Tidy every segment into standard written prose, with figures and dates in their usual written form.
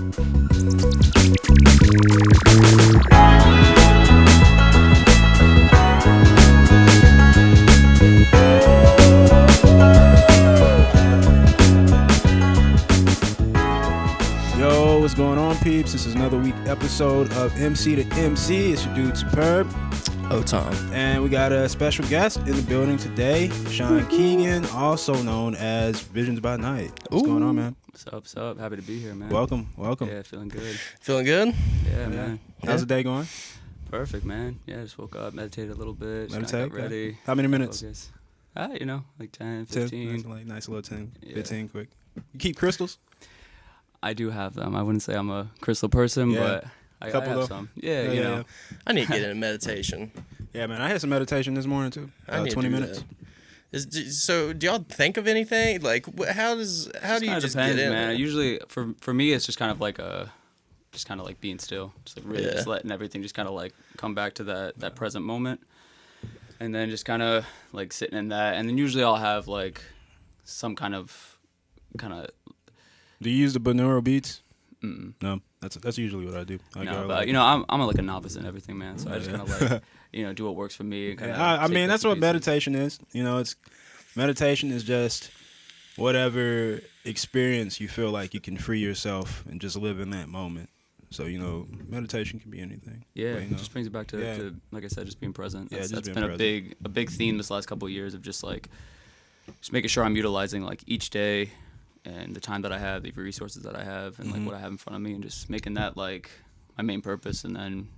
Yo, what's going on, peeps? This is another week episode of MC2MC. It's your dude Superb, Ohtom, and we got a special guest in the building today, Sean Keegan, also known as Visons By Night. What's going on, man? What's up? Happy to be here, man. Welcome. Yeah, feeling good. Feeling good? Yeah, man. How's the day going? Perfect, man. Yeah, just woke up, meditated a little bit, just Meditate? got ready. Yeah. How many minutes? Focus. Like 10, 15. 10, like nice little 10, Yeah. 15 quick. You keep crystals? I do have them. I wouldn't say I'm a crystal person, Yeah. but I Couple have though? some. Yeah, you know. I need to get into meditation. Yeah, man. I had some meditation this morning, too. I need 20 to do minutes. that. So, do y'all think of anything? Like, how do you just depends, get in? man. Usually, for me, it's just kind of like being still, just like really just letting everything just kind of like come back to that present moment, and then just kind of like sitting in that, and then usually I'll have like some kind of. Do you use the binaural beats? Mm-mm. No, that's usually what I do. But I'm like a novice in everything, man. So I just kind of like do what works for me. And I mean, that's what meditation is. Meditation is just whatever experience you feel like you can free yourself and just live in that moment. So meditation can be anything. Yeah, but, it just brings it back to like I said, just being present. That's been present. a big theme this last couple of years of just making sure I'm utilizing like each day and the time that I have, the resources that I have, and like what I have in front of me, and just making that like my main purpose, and then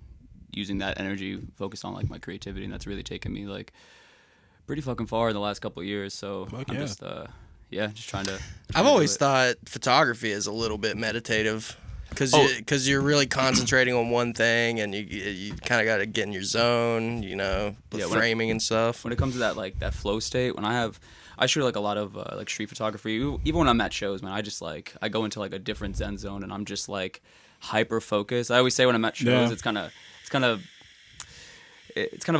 using that energy focused on like my creativity, and that's really taken me like pretty fucking far in the last couple of years. So I'm just trying to. I've always thought photography is a little bit meditative, because you're really concentrating on one thing, and you kind of got to get in your zone, with framing and stuff. When it comes to that flow state, I shoot like a lot of like street photography. Even when I'm at shows, man, I go into like a different zen zone, and I'm just like hyper focused. I always say when I'm at shows, it's kind of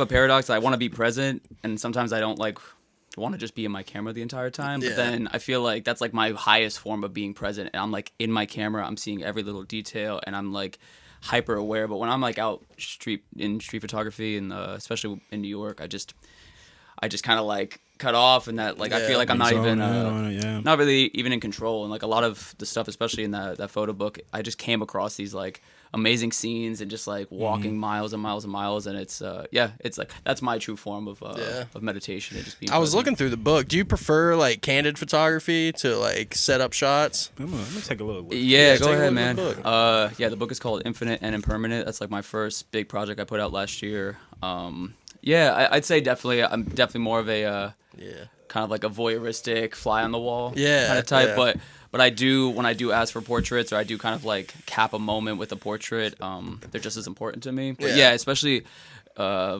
a paradox. I want to be present, and sometimes I don't like want to just be in my camera the entire time. But then I feel like that's like my highest form of being present, and I'm like in my camera, I'm seeing every little detail, and I'm like hyper aware. But when I'm like out street photography, and especially in New York, I just kind of like cut off, and that like I feel like I'm not even not really even in control. And like a lot of the stuff, especially in that photo book, I just came across these like amazing scenes and just like walking miles and miles and miles, and it's like that's my true form of meditation, and just being I was looking through the book. Do you prefer like candid photography to like set up shots? I'm gonna take a look. Yeah, go ahead, man. The book is called Infinite and Impermanent. That's like my first big project I put out last year. I'd say definitely. I'm definitely more of a kind of like a voyeuristic, fly on the wall kind of type. Yeah. But I do, when I do ask for portraits, or I do kind of like cap a moment with a portrait, they're just as important to me. But especially I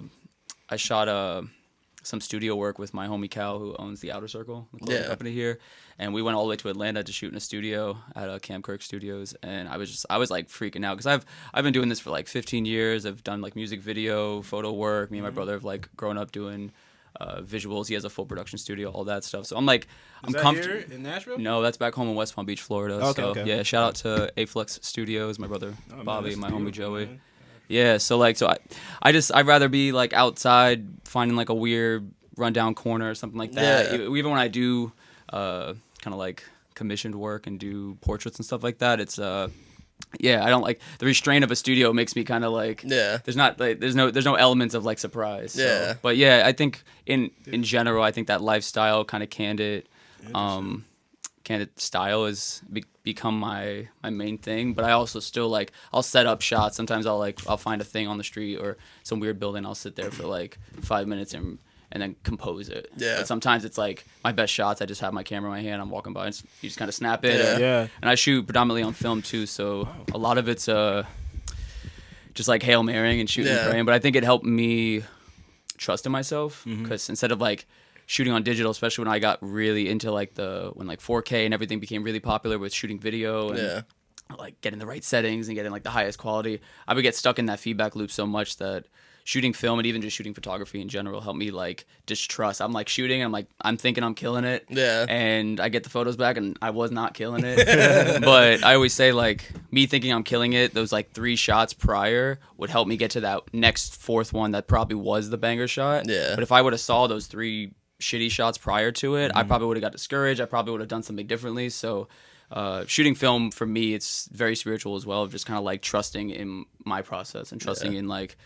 shot some studio work with my homie Cal, who owns the Outer Circle, the clothing company here, and we went all the way to Atlanta to shoot in a studio at Cam Kirk Studios, and I was like freaking out, because I've been doing this for like 15 years. I've done like music video, photo work. Me and my brother have like grown up doing visuals. He has a full production studio, all that stuff. So I'm comfortable. Here in Nashville? No, that's back home in West Palm Beach, Florida. Okay. Yeah, shout out to Aflex Studios, my brother Bobby, my homie Joey. Man. Yeah, I'd rather be like outside finding like a weird rundown corner or something like that. Yeah. Even when I do kind of like commissioned work and do portraits and stuff like that, it's I don't like the restraint of a studio. Makes me kind of like there's no elements of like surprise. So. But I think in general, I think that lifestyle kind of candid style has become my main thing. But I also still like, I'll set up shots. Sometimes I'll find a thing on the street or some weird building. I'll sit there for like 5 minutes and then compose it. Yeah. But sometimes it's like my best shots, I just have my camera in my hand, I'm walking by, and you just kind of snap it. And I shoot predominantly on film too, so a lot of it's just like Hail Marying and shooting and praying. But I think it helped me trust in myself, because instead of like shooting on digital, especially when I got really into like when 4K and everything became really popular with shooting video and like getting the right settings and getting like the highest quality, I would get stuck in that feedback loop so much that shooting film and even just shooting photography in general helped me like distrust. I'm like shooting, and I'm thinking I'm killing it. Yeah. And I get the photos back and I was not killing it. But I always say like me thinking I'm killing it, those like 3 shots prior would help me get to that next 4th one that probably was the banger shot. Yeah. But if I would have saw those 3 shitty shots prior to it, I probably would have got discouraged. I probably would have done something differently. So shooting film for me, it's very spiritual as well, just kind of like trusting in my process and trusting in like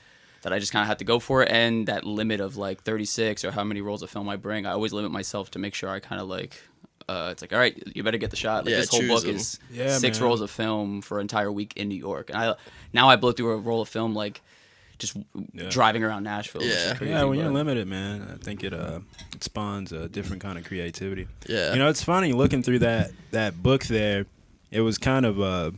that I just kind of have to go for it, and that limit of like 36 or how many rolls of film I bring, I always limit myself to make sure I kind of like it's like, all right, you better get the shot. Like, this whole book is 6 rolls of film for an entire week in New York, and I blow through a roll of film like just driving around Nashville. Crazy, when you're limited, man, I think it spawns a different kind of creativity. Yeah, you know, it's funny looking through that book there. It was kind of a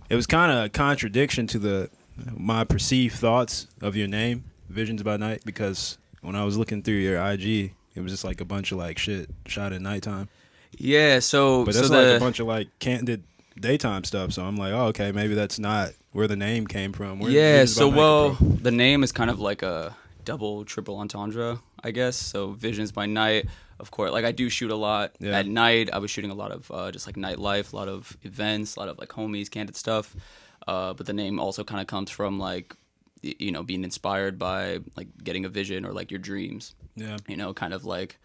contradiction to my perceived thoughts of your name, Visions by Night, because when I was looking through your IG, it was just like a bunch of like shit shot at nighttime. Yeah, but that's like a bunch of like candid daytime stuff. So I'm like, oh, okay, maybe that's not where the name came from. The name is kind of like a double, triple entendre, I guess. So Visions by Night, of course. Like I do shoot a lot at night. I was shooting a lot of just like nightlife, a lot of events, a lot of like homies, candid stuff. But the name also kind of comes from like, you know, being inspired by like getting a vision or like your dreams. Yeah. You know, kind of like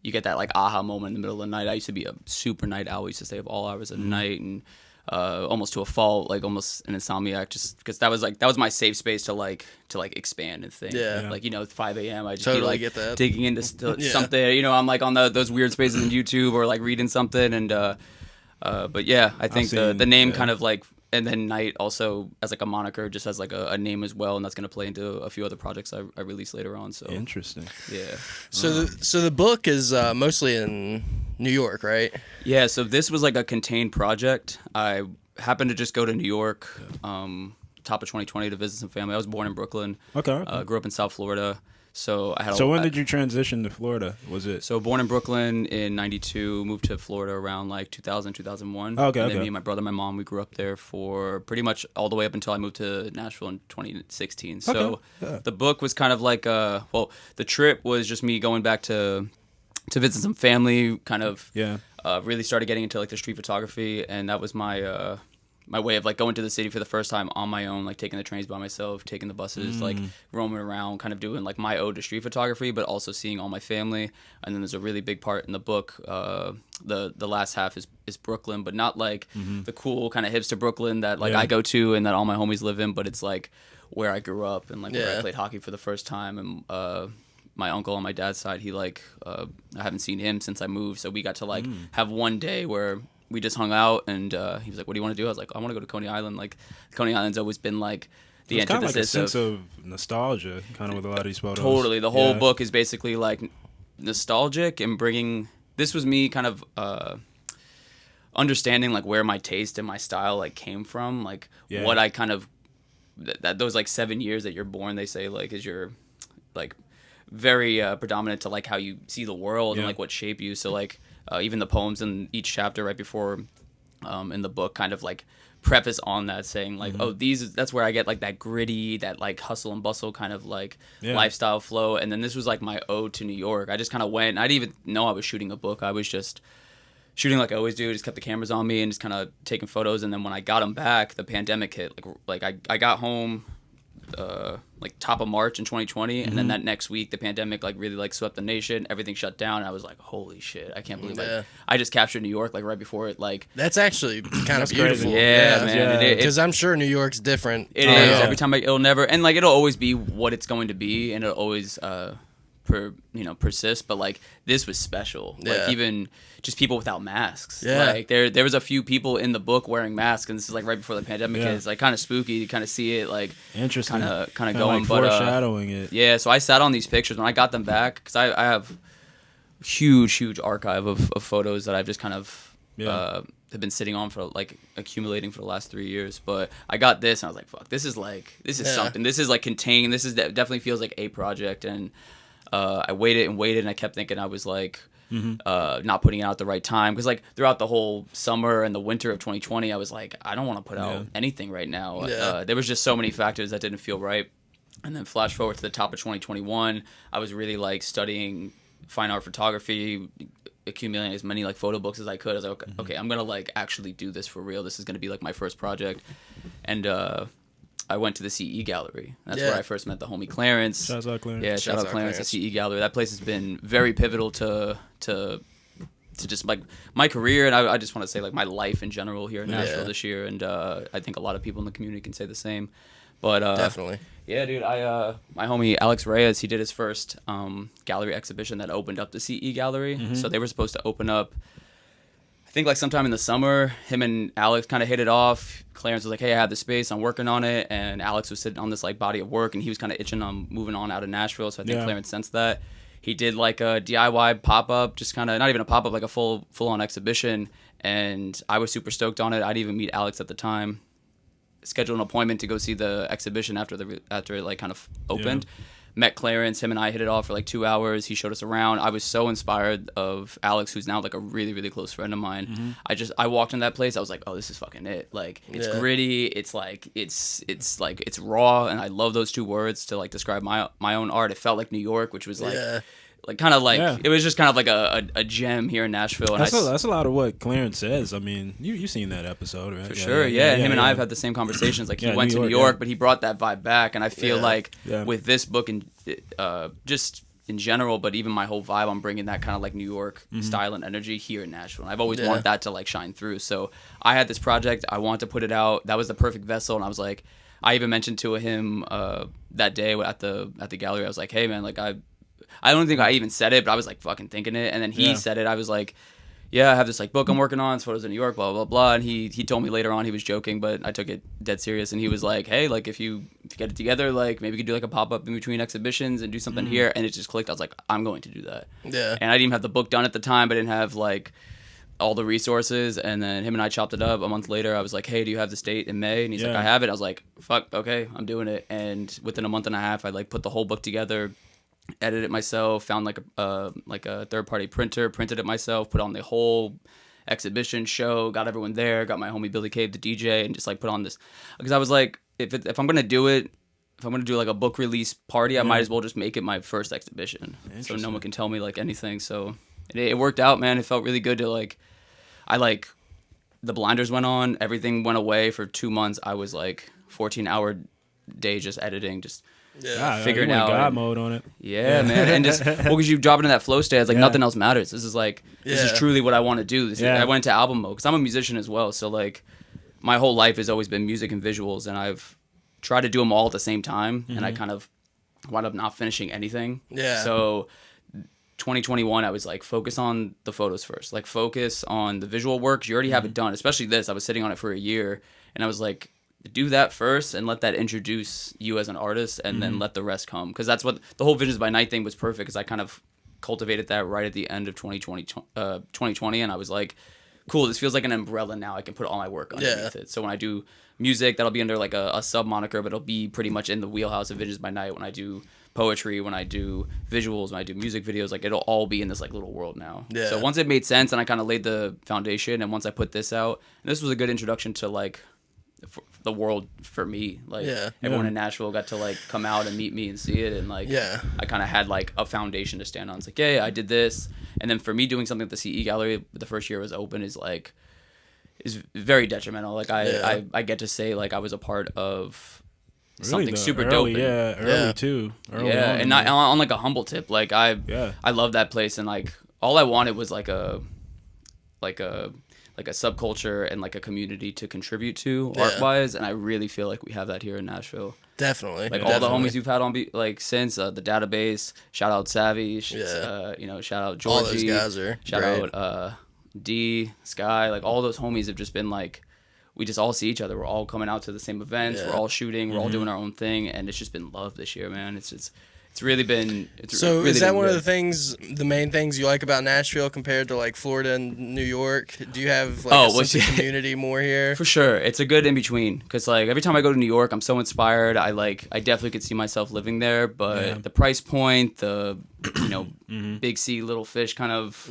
you get that like aha moment in the middle of the night. I used to be a super night owl. I used to stay up all hours of the night and almost to a fault, like almost an insomniac, just because that was my safe space to expand and think. Yeah. Like, you know, 5 a.m. I just totally be like get that. digging into something. You know, I'm like on those weird spaces on YouTube or like reading something and but yeah, I think the name kind of like. And then Night also as like a moniker, just as like a name as well, and that's gonna play into a few other projects I release later on. So interesting. Yeah. So the book is mostly in New York, right? Yeah. So this was like a contained project. I happened to just go to New York, top of 2020 to visit some family. I was born in Brooklyn. Okay. Grew up in South Florida. So I had. So when did you transition to Florida? Was it? So born in Brooklyn in '92, moved to Florida around like 2000, 2001. Okay. And then me and my brother, and my mom, we grew up there for pretty much all the way up until I moved to Nashville in 2016. So the book was kind of like the trip was just me going back to visit some family. Kind of really started getting into like the street photography, and that was my way of like going to the city for the first time on my own, like taking the trains by myself, taking the buses, like roaming around, kind of doing like my ode to street photography, but also seeing all my family. And then there's a really big part in the book. The last half is Brooklyn, but not like the cool kind of hipster Brooklyn that like I go to and that all my homies live in, but it's like where I grew up and like where I played hockey for the first time. And my uncle on my dad's side, he like I haven't seen him since I moved, so we got to like have one day where we just hung out, and he was like, "What do you want to do?" I was like, "I want to go to Coney Island." Like, Coney Island's always been like the antithesis kind of like a sense of nostalgia, kind of with a lot of these photos. Totally, the whole book is basically like nostalgic and bringing. This was me kind of understanding like where my taste and my style like came from, like what I kind of that those like 7 years that you're born, they say like is your like very predominant to like how you see the world and like what shape you. So like. Even the poems in each chapter right before in the book kind of like preface on that saying like, that's where I get like that gritty, that like hustle and bustle kind of like lifestyle flow. And then this was like my ode to New York. I just kind of went, I didn't even know I was shooting a book. I was just shooting like I always do, just kept the cameras on me and just kind of taking photos. And then when I got them back, the pandemic hit. Like I got home like top of March in 2020, and then that next week the pandemic like really like swept the nation. Everything shut down, and I was like, holy shit, I can't believe like I just captured New York like right before it like. That's actually kind of beautiful. Yeah, man. Because I'm sure New York's different. It is. Every time it'll never, and like it'll always be what it's going to be, and it'll always persist. But like this was special. Like even just people without masks. Like there was a few people in the book wearing masks, and this is like right before the pandemic hit. It's like kind of spooky. You kind of see it like interesting, kind of going, like foreshadowing it. Yeah, so I sat on these pictures when I got them back because I have huge archive of photos that I've just kind of have been sitting on for like accumulating for the last 3 years. But I got this, and I was like, fuck, this is something. This is like contained. This is definitely feels like a project, and I waited, and I kept thinking I was like. Not putting it out at the right time because like throughout the whole summer and the winter of 2020 I was like I don't want to put out anything right now. There was just so many factors that didn't feel right, and then flash forward to the top of 2021 I was really like studying fine art photography accumulating as many like photo books as I could. I was like, okay, I'm gonna like actually do this for real. This is gonna be like my first project, and I went to the CE Gallery. That's where I first met the homie Clarence. Shout out Clarence. Yeah, shout out Clarence at CE Gallery. That place has been very pivotal to just like my career, and I just want to say like my life in general here in Nashville this year. And I think a lot of people in the community can say the same. But definitely. Yeah, dude. My homie Alex Reyes, he did his first gallery exhibition that opened up the CE Gallery. So they were supposed to open up, I think like sometime in the summer. Him and Alex kind of hit it off. Clarence was like, hey, I have the space, I'm working on it. And Alex was sitting on this like body of work, and he was kind of itching on moving on out of Nashville. So I think Clarence sensed that. He did like a DIY pop-up, just kind of, not even a pop-up, like a full-on exhibition. And I was super stoked on it. I didn't even meet Alex at the time. Scheduled an appointment to go see the exhibition after it like kind of opened. Met Clarence, him and I hit it off for like 2 hours. He showed us around. I was so inspired of Alex, who's now like a really, really close friend of mine. I walked in that place. I was like, oh, this is fucking it. Like, it's gritty. It's like, it's raw. And I love those two words to like describe my own art. It felt like New York, which was like, kind of like, it was just kind of like a gem here in Nashville. And that's a lot of what Clarence says. I mean, you've seen that episode, right? For sure, yeah. Him and I have had the same conversations. Like, he went to New York, but he brought that vibe back. And I feel like with this book and just in general, but even my whole vibe, I'm bringing that kind of like New York style and energy here in Nashville. And I've always wanted that to like shine through. So I had this project. I wanted to put it out. That was the perfect vessel. And I was like, I even mentioned to him that day at the gallery, I was like, hey, man, like I don't think I even said it, but I was like fucking thinking it. And then he said it. I was like, yeah, I have this like book I'm working on. It's photos in New York, blah, blah, blah. And he told me later on, he was joking, but I took it dead serious. And he was like, hey, like if you get it together, like maybe we could do like a pop-up in between exhibitions and do something here. And it just clicked. I was like, I'm going to do that. Yeah. And I didn't even have the book done at the time, but I didn't have like all the resources. And then him and I chopped it up. A month later, I was like, hey, do you have this date in May? And he's like, I have it. I was like, fuck, okay, I'm doing it. And within a month and a half, I like put the whole book together, edited it myself, found like a third-party printer, printed it myself, put on the whole exhibition show, got everyone there, got my homie Billy Cave, the DJ, and just like put on this. Because I was like, if I'm going to do it, if I'm going to do like a book release party, I might as well just make it my first exhibition. So no one can tell me like anything. So it worked out, man. It felt really good to like, the blinders went on, everything went away for 2 months. I was like 14-hour day just editing, just figuring out God mode on it. Yeah, man. And just because you drop into that flow state, it's like nothing else matters. This is like this is truly what I want to do. I went to album mode because I'm a musician as well. So like my whole life has always been music and visuals, and I've tried to do them all at the same time, and I kind of wound up not finishing anything. Yeah. So 2021, I was like, focus on the photos first. Like focus on the visual work. You already have it done. Especially this. I was sitting on it for a year, and I was like, do that first and let that introduce you as an artist, and then let the rest come. Because that's what the whole Visions by Night thing was perfect, because I kind of cultivated that right at the end of 2020, and I was like, cool, this feels like an umbrella now. I can put all my work underneath it. So when I do music, that'll be under like a sub moniker, but it'll be pretty much in the wheelhouse of Visions by Night. When I do poetry, when I do visuals, when I do music videos, like it'll all be in this like little world now. Yeah. So once it made sense and I kind of laid the foundation, and once I put this out, and this was a good introduction to like the world for me, like everyone in Nashville got to like come out and meet me and see it, and like I kind of had like a foundation to stand on. It's like, yeah, I did this, and then for me doing something at the CE Gallery the first year it was open is very detrimental. Like I get to say like I was a part of something super dope. Early too. Early on, and on like a humble tip, like I love that place, and like all I wanted was like a subculture and like a community to contribute to art-wise, and I really feel like we have that here in Nashville. Definitely. Like all the homies you've had on like since the database. Shout out Savvy. Shout out Georgie. All those guys are shout great. out D, Sky. Like all those homies have just been like, we just all see each other. We're all coming out to the same events. We're all shooting. We're all doing our own thing, and it's just been love this year, man. It's really been. So really is that one of the main things you like about Nashville compared to like Florida and New York? Do you have like a sense of community more here? For sure, it's a good in between, because like every time I go to New York, I'm so inspired. I definitely could see myself living there, but the price point, the big C little fish kind of.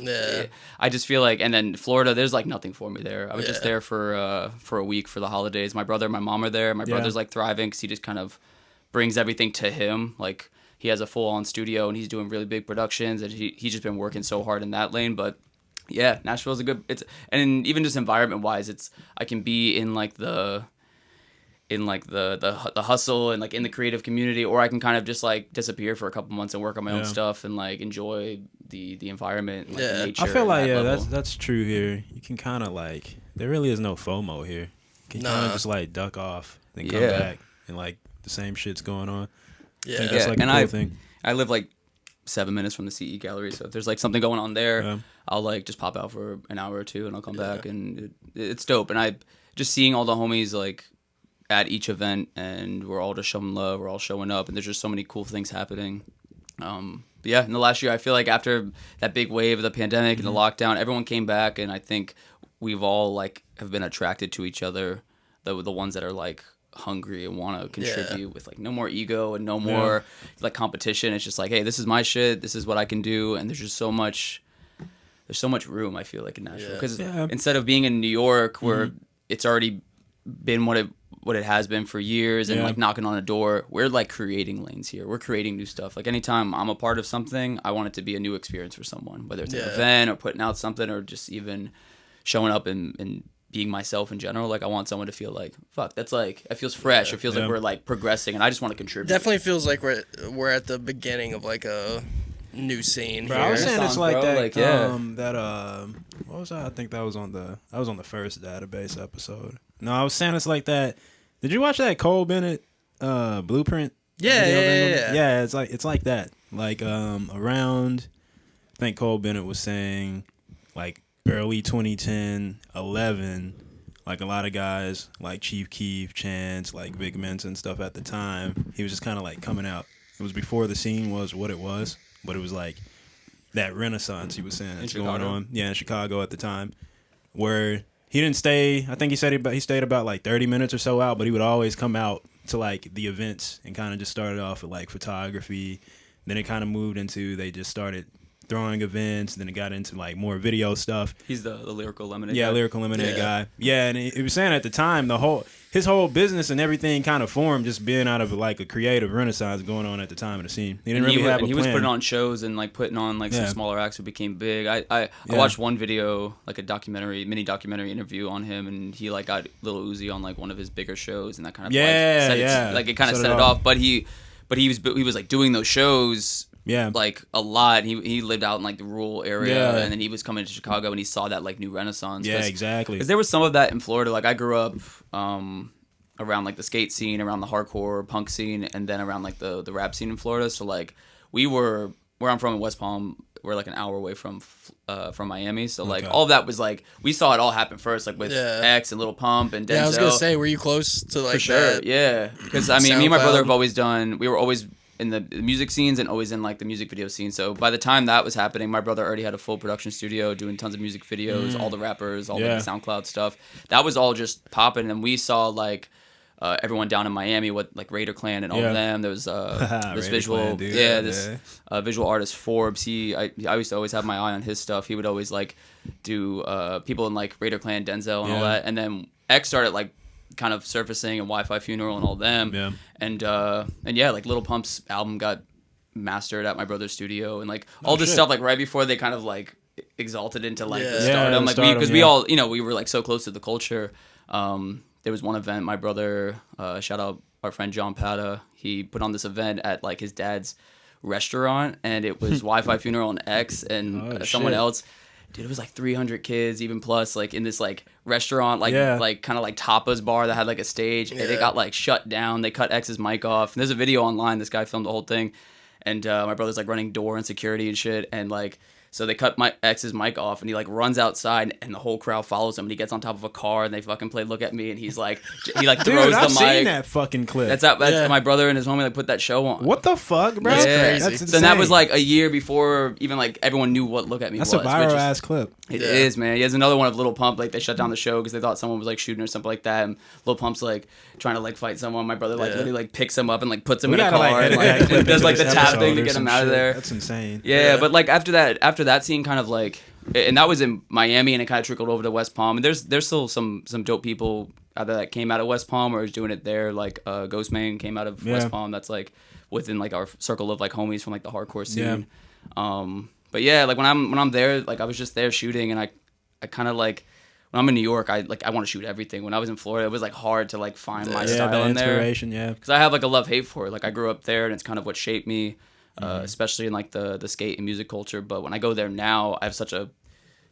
I just feel like, and then Florida, there's like nothing for me there. I was just there for a week for the holidays. My brother and my mom are there. My brother's like thriving because he just kind of brings everything to him, like. He has a full-on studio, and he's doing really big productions, and he's just been working so hard in that lane. But Yeah, Nashville's a good. And even just environment wise, I can be in like the hustle and like in the creative community, or I can kind of just like disappear for a couple months and work on my own stuff and like enjoy the environment, like the nature. I feel like level. that's true here. You can kind of like there really is no FOMO here. You can kind of just like duck off, then come back, and like the same shit's going on. Yeah, that's like a cool thing. I live like 7 minutes from the CE gallery, so if there's like something going on there, I'll like just pop out for an hour or two, and I'll come back, and it's dope. And I just seeing all the homies like at each event, and we're all just showing love, we're all showing up, and there's just so many cool things happening. But yeah, in the last year, I feel like after that big wave of the pandemic and the lockdown, everyone came back, and I think we've all like have been attracted to each other, the ones that are like hungry and want to contribute with like no more ego and no more like competition. It's just like, hey, this is my shit, this is what I can do, and there's so much room, I feel like, in Nashville, because instead of being in New York where it's already been what it has been for years and like knocking on a door, we're like creating lanes here, we're creating new stuff. Like anytime I'm a part of something, I want it to be a new experience for someone, whether it's an event or putting out something or just even showing up and being myself in general. Like I want someone to feel like, fuck, that's like, it feels fresh. It feels like we're like progressing, and I just want to contribute. Definitely feels like we're at the beginning of like a new scene. Bro, here. I was saying it's like that. Like, what was that? I think that was on the first database episode. No, I was saying it's like that. Did you watch that Cole Bennett Blueprint? Yeah. It's like that. Like around, I think Cole Bennett was saying like early 2010, 11, like a lot of guys like Chief Keef, Chance, like Big Mensa and stuff at the time, he was just kind of like coming out. It was before the scene was what it was, but it was like that renaissance he was saying that's going on. Yeah, in Chicago at the time, where he didn't stay. I think he said he stayed about like 30 minutes or so out, but he would always come out to like the events and kind of just started off with like photography. Then it kind of moved into they just started throwing events, then it got into like more video stuff. He's the Lyrical Lemonade guy. Lyrical Lemonade guy. Yeah, and he was saying at the time his whole business and everything kind of formed just being out of like a creative renaissance going on at the time of the scene. He didn't really have a plan. He was putting on shows and like putting on like some smaller acts who became big. I watched one video, like a mini documentary interview on him, and he like got Lil Uzi on like one of his bigger shows, and that kind of it kind of set it off. But he was like doing those shows. Yeah, like a lot. He lived out in like the rural area, and then he was coming to Chicago, and he saw that like new renaissance. Yeah, exactly. Because there was some of that in Florida. Like I grew up around like the skate scene, around the hardcore punk scene, and then around like the rap scene in Florida. So like where I'm from in West Palm, we're like an hour away from Miami. So like all of that was like we saw it all happen first, like with X and Lil Pump and Denzel. Yeah, I was gonna say, were you close to like for sure? That? Yeah, because I mean, me and my brother have always we were always in the music scenes and always in like the music video scene. So by the time that was happening, my brother already had a full production studio doing tons of music videos, all the rappers, all the SoundCloud stuff. That was all just popping, and we saw like everyone down in Miami with like Raider Clan and all of them. There was this visual visual artist Forbes. I used to always have my eye on his stuff. He would always like do people in like Raider Clan, Denzel and all that. And then X started like kind of surfacing and Wi-Fi Funeral and all them. Yeah. And like Lil Pump's album got mastered at my brother's studio, and like all this stuff like right before they kind of like exalted into like the stardom. Like we all, you know, we were like so close to the culture. There was one event, my brother, shout out our friend John Pata, he put on this event at like his dad's restaurant, and it was Wi-Fi Funeral and X and someone else. Dude, it was like 300 kids, even plus, like in this like restaurant, like kind of like tapas bar that had like a stage, and it got like shut down. They cut X's mic off, and there's a video online. This guy filmed the whole thing, and my brother's like running door and security and shit, and like so they cut my X's mic off, and he like runs outside, and the whole crowd follows him, and he gets on top of a car, and they fucking play Look at Me, and he like throws the mic. I've seen that fucking clip. That's my brother and his homie like put that show on. What the fuck, bro? That's crazy. That's insane. And that was like a year before even like everyone knew what Look at Me was. That's a viral ass clip. It is, man. He has another one of Lil Pump. Like they shut down the show because they thought someone was like shooting or something like that. And Lil Pump's like trying to like fight someone. My brother like literally like picks him up and like puts him in a car and like does like the tap thing to get him out of there. That's insane. Yeah, but like after that scene kind of like, and that was in Miami, and it kind of trickled over to West Palm. And there's still some dope people either that came out of West Palm or is doing it there. Like Ghostman came out of West Palm. That's like within like our circle of like homies from like the hardcore scene. But yeah, like when I'm there, like I was just there shooting, and I kind of like when I'm in New York, I want to shoot everything. When I was in Florida, it was like hard to like find my style in there. Inspiration, yeah. Because I have like a love-hate for it. Like I grew up there, and it's kind of what shaped me, especially in like the skate and music culture. But when I go there now, I have such a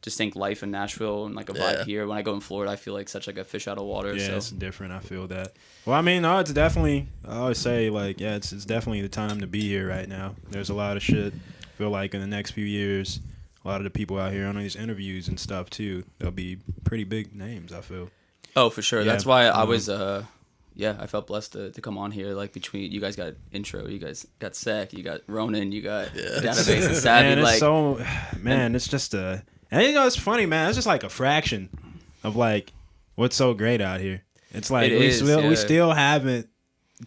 distinct life in Nashville and like a vibe here. When I go in Florida, I feel like such like a fish out of water. Yeah, so. it's different. I feel that. Well, I mean, no, it's definitely. I always say like, yeah, it's definitely the time to be here right now. There's a lot of shit. I feel like in the next few years, a lot of the people out here on these interviews and stuff too, they'll be pretty big names. I feel. Oh, for sure. Yeah. That's why I was. I felt blessed to come on here. Like between you guys got intro, you guys got Sec, you got Ronan, you got Database and Savvy. Man, it's like so. Man, it's just a. And you know, it's funny, man. It's just like a fraction of like what's so great out here. It's like we still haven't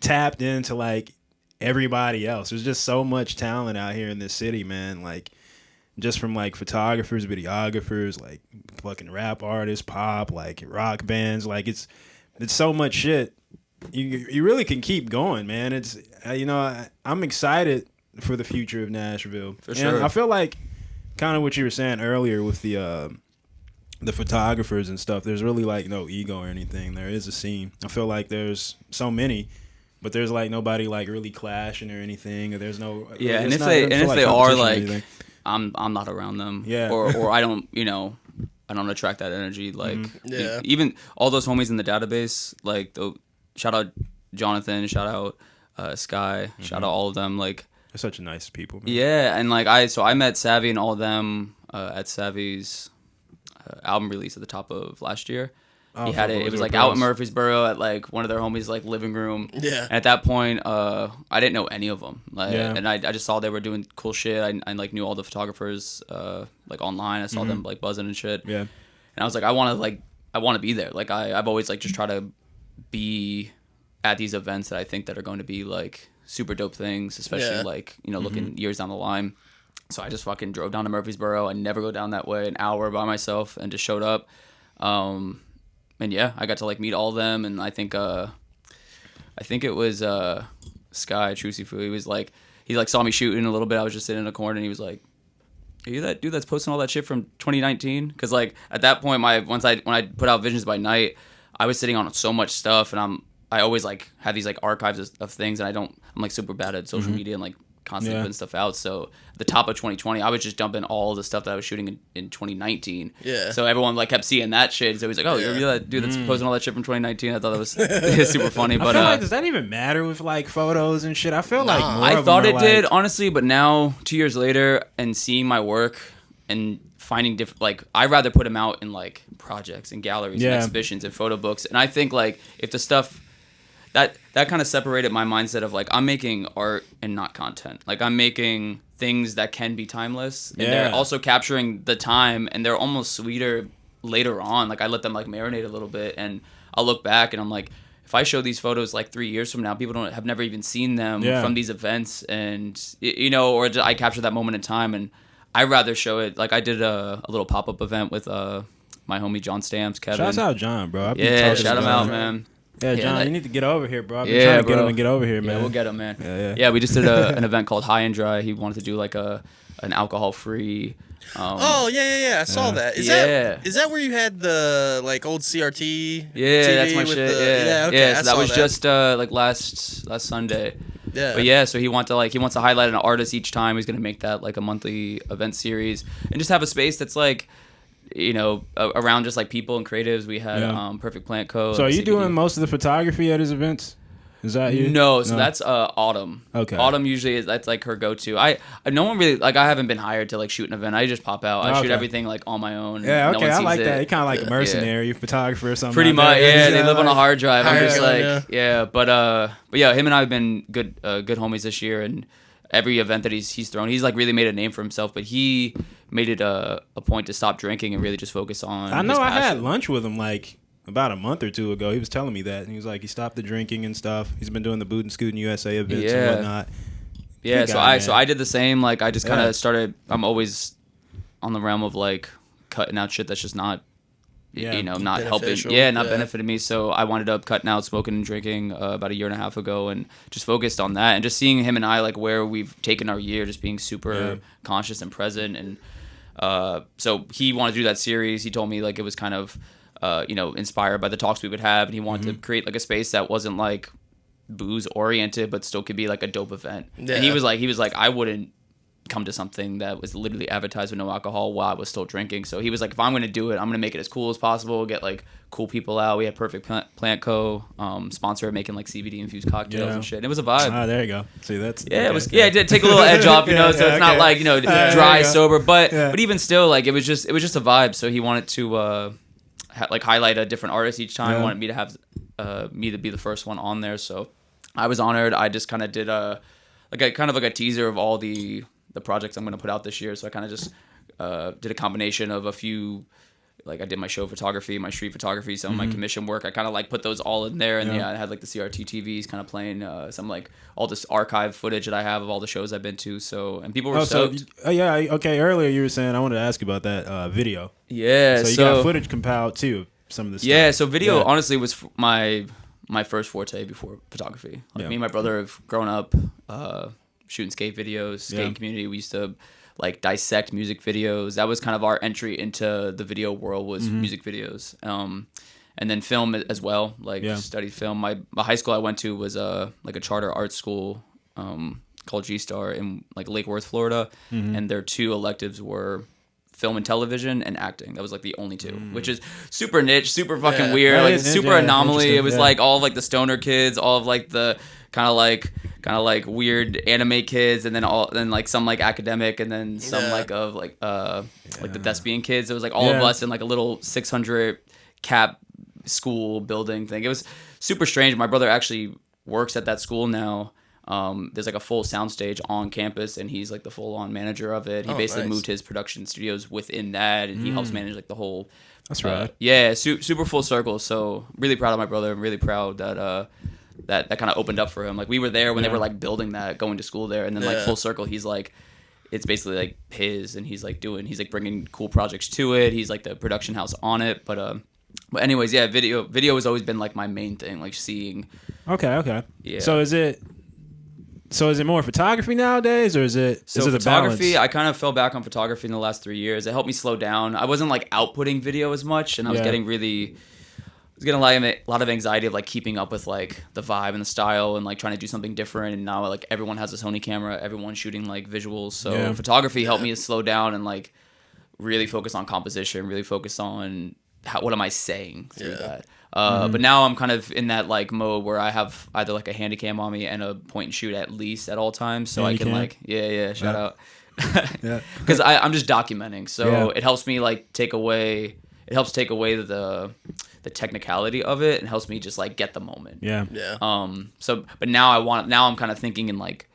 tapped into like everybody else. There's just so much talent out here in this city, man. Like just from like photographers, videographers, like fucking rap artists, pop, like rock bands. Like it's so much shit. You really can keep going, man. It's I'm excited for the future of Nashville. For sure. I feel like kind of what you were saying earlier with the photographers and stuff. There's really like no ego or anything. There is a scene. I feel like there's so many, but there's like nobody like really clashing or anything. Or there's no and if they are like, I'm not around them. Yeah. Or I don't I don't attract that energy. Like even all those homies in the database. Like shout out Jonathan. Shout out Sky. Shout out all of them. Like. They're such nice people, man. Yeah, and like I met Savvy and all of them at Savvy's album release at the top of last year. He had it. It was like out in Murfreesboro at like one of their homies' like living room. Yeah. And at that point, I didn't know any of them. Like, and I just saw they were doing cool shit. I like knew all the photographers like online. I saw them like buzzing and shit. Yeah. And I was like, I want to be there. Like I've always like just try to be at these events that I think that are going to be like super dope things, especially like looking years down the line. So I just fucking drove down to Murfreesboro. I never go down that way, an hour by myself, and just showed up. And yeah, I got to like meet all of them, and I think it was Sky Trucifu. He saw me shooting a little bit. I was just sitting in a corner, and he was like, "Are you that dude that's posting all that shit from 2019?" Because like at that point, when I put out Visions by Night, I was sitting on so much stuff, and I always like have these like archives of things, and I'm like super bad at social media and like constantly putting stuff out. So at the top of 2020, I was just dumping all the stuff that I was shooting in 2019. Yeah. So everyone like kept seeing that shit. So he's like, "Oh, you're that dude that's posting all that shit from 2019." I thought that was super funny. But I feel like, does that even matter with like photos and shit? I feel like more I of thought them it are, did like, honestly, but now 2 years later and seeing my work and finding different, like I'd rather put them out in like projects and galleries and exhibitions and photo books. And I think like if the stuff that kind of separated my mindset of like I'm making art and not content. Like I'm making things that can be timeless, and they're also capturing the time, and they're almost sweeter later on. Like I let them like marinate a little bit, and I'll look back and I'm like, if I show these photos like 3 years from now, people have never even seen them from these events, and or I capture that moment in time, and I'd rather show it. Like I did a little pop-up event with my homie John Stamps, Kevin. Shouts out John, bro. Shout him out, man. Yeah, John, you need to get over here, bro. I've been trying to get him to get over here, man. Yeah, we'll get him, man. Yeah. We just did an event called High and Dry. He wanted to do like an alcohol-free. I saw that. Is that where you had the like old CRT? Yeah, TV that's my with shit. So that was just like last Sunday. Yeah. But so he wants to highlight an artist each time. He's gonna make that like a monthly event series and just have a space that's like, around just like people and creatives. We had Perfect Plant Co. So are you doing most of the photography at his events? Is that you? No, so that's Autumn. Okay. Autumn usually that's like her go-to. No one really like I haven't been hired to like shoot an event. I just pop out. I shoot everything like on my own. Yeah, okay. No one sees I like that. You're it. kind of like a mercenary photographer or something. Pretty much, they live on a hard drive. I'm just but him and I have been good homies this year, and every event that he's thrown, he's like really made a name for himself. But he made it a point to stop drinking and really just focus on. I know. his I passion. had lunch with him like about a month or two ago. He was telling me that, and he was like, he stopped the drinking and stuff. He's been doing the Boot and Scootin' USA events and whatnot. Yeah, so I did the same. Like I just kind of started. I'm always on the realm of like cutting out shit that's just not not helping, not benefiting me. So I wound up cutting out smoking and drinking about a year and a half ago, and just focused on that, and just seeing him and I like where we've taken our year, just being super conscious and present. And so he wanted to do that series. He told me like it was kind of inspired by the talks we would have, and he wanted to create like a space that wasn't like booze oriented, but still could be like a dope event. Yeah. And he was like, I wouldn't come to something that was literally advertised with no alcohol while I was still drinking. So he was like, if I'm going to do it, I'm going to make it as cool as possible, get like cool people out. We had Perfect Plant Co. Sponsor making like CBD infused cocktails and shit. It was a vibe. Ah, there you go. See, that's it did take a little edge off, so it's not like dry sober, but even still, like it was just a vibe. So he wanted to like highlight a different artist each time. He wanted me to have me to be the first one on there. So I was honored. I just kind of did a teaser of all the projects I'm going to put out this year. So I kind of just did a combination of a few, like I did my show photography, my street photography, some of my commission work. I kind of like put those all in there. And I had like the CRT TVs kind of playing some like all this archive footage that I have of all the shows I've been to. So, and people were stoked. Okay. Earlier you were saying, I wanted to ask you about that video. Yeah. So you got footage compiled too, some of the stuff. Yeah. So video honestly was my first forte before photography. Like me and my brother have grown up shooting skate videos, skating community. We used to like dissect music videos. That was kind of our entry into the video world, was music videos. And then film as well, like studied film. My high school I went to was like a charter art school called G-Star in like Lake Worth, Florida. And their two electives were film and television and acting. That was like the only two, which is super niche, super fucking weird, like super anomaly. It was like all of like the stoner kids, all of like the kind of like weird anime kids, and then like some like academic, and then some like the thespian kids. It was like all of us in like a little 600 cap school building thing. It was super strange. My brother actually works at that school now. There's like a full soundstage on campus, and he's like the full-on manager of it. He basically moved his production studios within that, and he helps manage like the whole. That's right. Super full circle. So really proud of my brother. I'm really proud that that kind of opened up for him. Like we were there when they were like building that, going to school there, and then like full circle. He's like, it's basically like his, and he's like bringing cool projects to it. He's like the production house on it, but anyways, video has always been like my main thing, like seeing. Okay. Yeah. So is it more photography nowadays, or is it photography? a balance? I kind of fell back on photography in the last 3 years. It helped me slow down. I wasn't like outputting video as much, and I was getting a lot of anxiety of like keeping up with like the vibe and the style, and like trying to do something different. And now like everyone has a Sony camera, everyone's shooting like visuals. So photography helped me to slow down and like really focus on composition, really focus on what am I saying through that. But now I'm kind of in that like mode where I have either like a handy cam on me and a point and shoot at least at all times, so I can like shout out because I'm just documenting, so it helps me like take away the technicality of it, and helps me just like get the moment. But now I'm kind of thinking in like,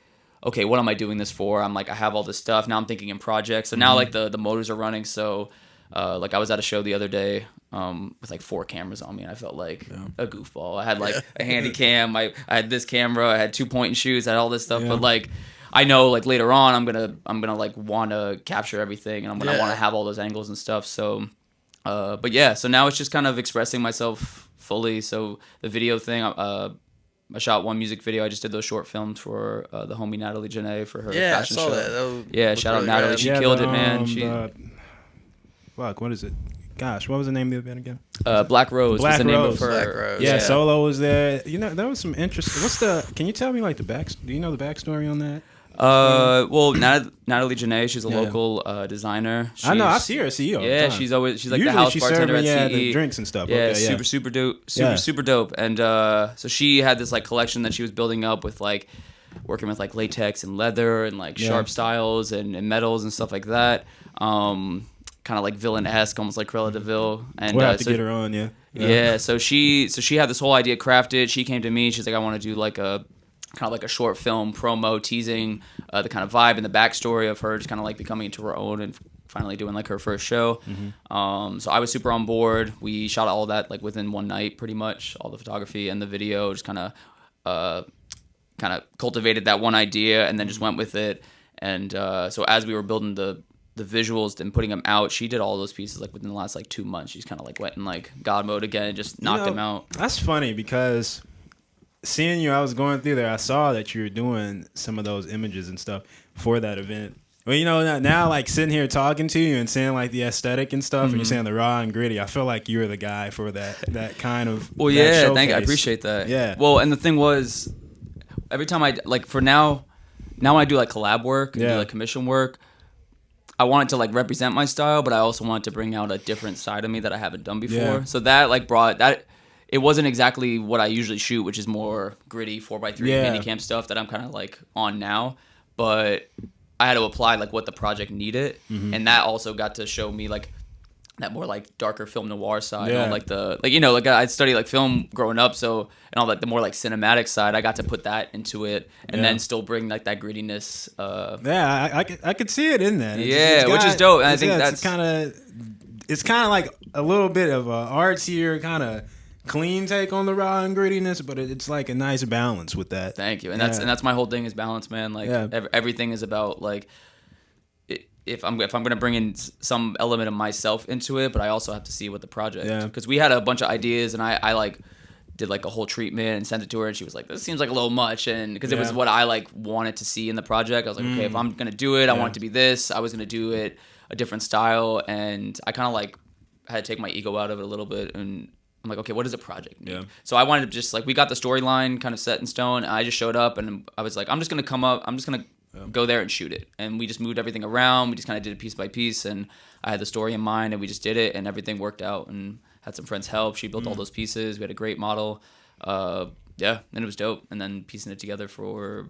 okay, what am I doing this for? I'm like, I have all this stuff now. I'm thinking in projects, so now like the motors are running. So like I was at a show the other day with like 4 cameras on me, and I felt like a goofball. I had like a handy cam, I had this camera, I had 2 point and shoots, I had all this stuff, but like I know like later on I'm gonna like want to capture everything, and I'm gonna want to have all those angles and stuff. So so now it's just kind of expressing myself fully. So the video thing, I shot one music video. I just did those short films for the homie Natalie Janae for her fashion show. Shout out Natalie. She killed it, man. What is it? Gosh, what was the name of the event again? Black Rose. Black was the name Rose. of her. Black Rose. Yeah, Solo was there. You know, there was some interesting. Can you tell me like the do you know the backstory on that? Well, Natalie Janae, she's a local designer. I know. I see her at CEO. Yeah, she's like usually the house bartender at CE. The drinks and stuff. Yeah, super dope. Super dope. And so she had this like collection that she was building up with like working with like latex and leather and like sharp styles and metals and stuff like that. Kind of like villain-esque, almost like Cruella de Vil. And we'll have to get her on, Yeah, so she had this whole idea crafted. She came to me. She's like, I want to do like a kind of like a short film promo teasing the kind of vibe and the backstory of her just kind of like becoming into her own and finally doing like her first show. So I was super on board. We shot all of that like within one night, pretty much, all the photography and the video. Just kind of cultivated that one idea and then just went with it. And so as we were building the the visuals and putting them out, she did all those pieces like within the last like 2 months. She's kind of like went in like God mode again and just knocked them out. That's funny because seeing you, I was going through there. I saw that you were doing some of those images and stuff for that event. Well, you know, now like sitting here talking to you and seeing like the aesthetic and stuff, and you're saying the raw and gritty, I feel like you're the guy for that kind of. Well, yeah, thank you. I appreciate that. Yeah. Well, and the thing was, every time I like for now when I do like collab work, and do like commission work, I wanted to like represent my style, but I also wanted to bring out a different side of me that I haven't done before. Yeah. So that like brought that. It wasn't exactly what I usually shoot, which is more gritty 4x3 Bandicam stuff that I'm kind of like on now, but I had to apply like what the project needed, and that also got to show me like that more like darker film noir side, like I studied like film growing up, so and all like the more like cinematic side, I got to put that into it, and then still bring like that grittiness. I could see it in that. Which is dope. And I think that's it's kind of like a little bit of a artsier kind of clean take on the raw and grittiness, but it's like a nice balance with that. Thank you, and that's my whole thing is balance, man. Like everything is about like if I'm gonna bring in some element of myself into it, but I also have to see what the project because we had a bunch of ideas and I like did like a whole treatment and sent it to her and she was like, this seems like a little much, and because it was what I like wanted to see in the project. I was like, okay, if I'm gonna do it, I want it to be this. I was gonna do it a different style, and I kind of like had to take my ego out of it a little bit, and I'm like, okay, what does a project need? Yeah. So I wanted to just like, we got the storyline kind of set in stone. And I just showed up and I was like, I'm just going to go there and shoot it. And we just moved everything around. We just kind of did it piece by piece. And I had the story in mind and we just did it and everything worked out and had some friends help. She built all those pieces. We had a great model. And it was dope. And then piecing it together for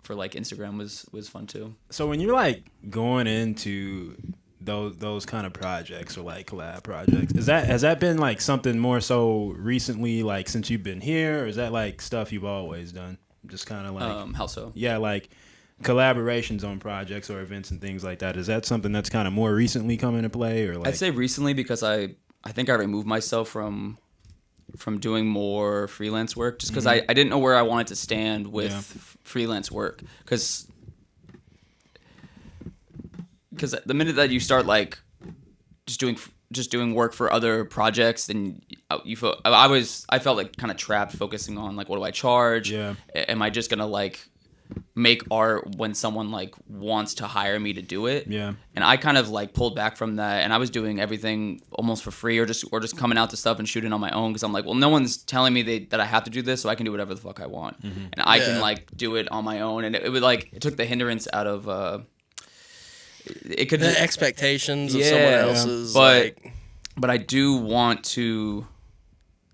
like Instagram was fun too. So when you're like going into those kind of projects or like collab projects, has that been like something more so recently, like since you've been here, or is that like stuff you've always done? Just kind of like how so? Yeah, like collaborations on projects or events and things like that. Is that something that's kind of more recently come into play, or like? I'd say recently because I think I removed myself from doing more freelance work just because I didn't know where I wanted to stand with freelance work because the minute that you start like just doing work for other projects, then I felt like kind of trapped focusing on like, what do I charge? Yeah. Am I just gonna like make art when someone like wants to hire me to do it? Yeah. And I kind of like pulled back from that, and I was doing everything almost for free or just coming out to stuff and shooting on my own because I'm like, well, no one's telling me that I have to do this, so I can do whatever the fuck I want, and I can like do it on my own, and it would like it took the hindrance out of. It could the expectations of someone else's, but I do want to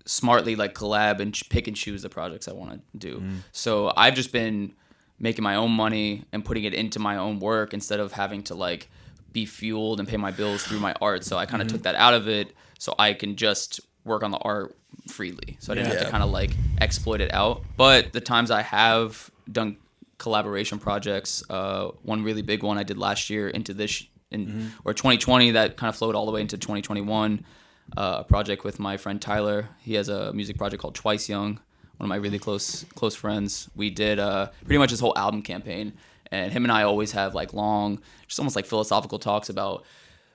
smartly like collab and pick and choose the projects I want to do. So I've just been making my own money and putting it into my own work instead of having to like be fueled and pay my bills through my art. So I kind of took that out of it so I can just work on the art freely. So I didn't have to kind of like exploit it out. But the times I have done collaboration projects, one really big one I did last year into this or 2020 that kind of flowed all the way into 2021, a project with my friend Tyler. He has a music project called Twice Young, one of my really close friends. We did pretty much his whole album campaign, and him and I always have like long, just almost like philosophical talks about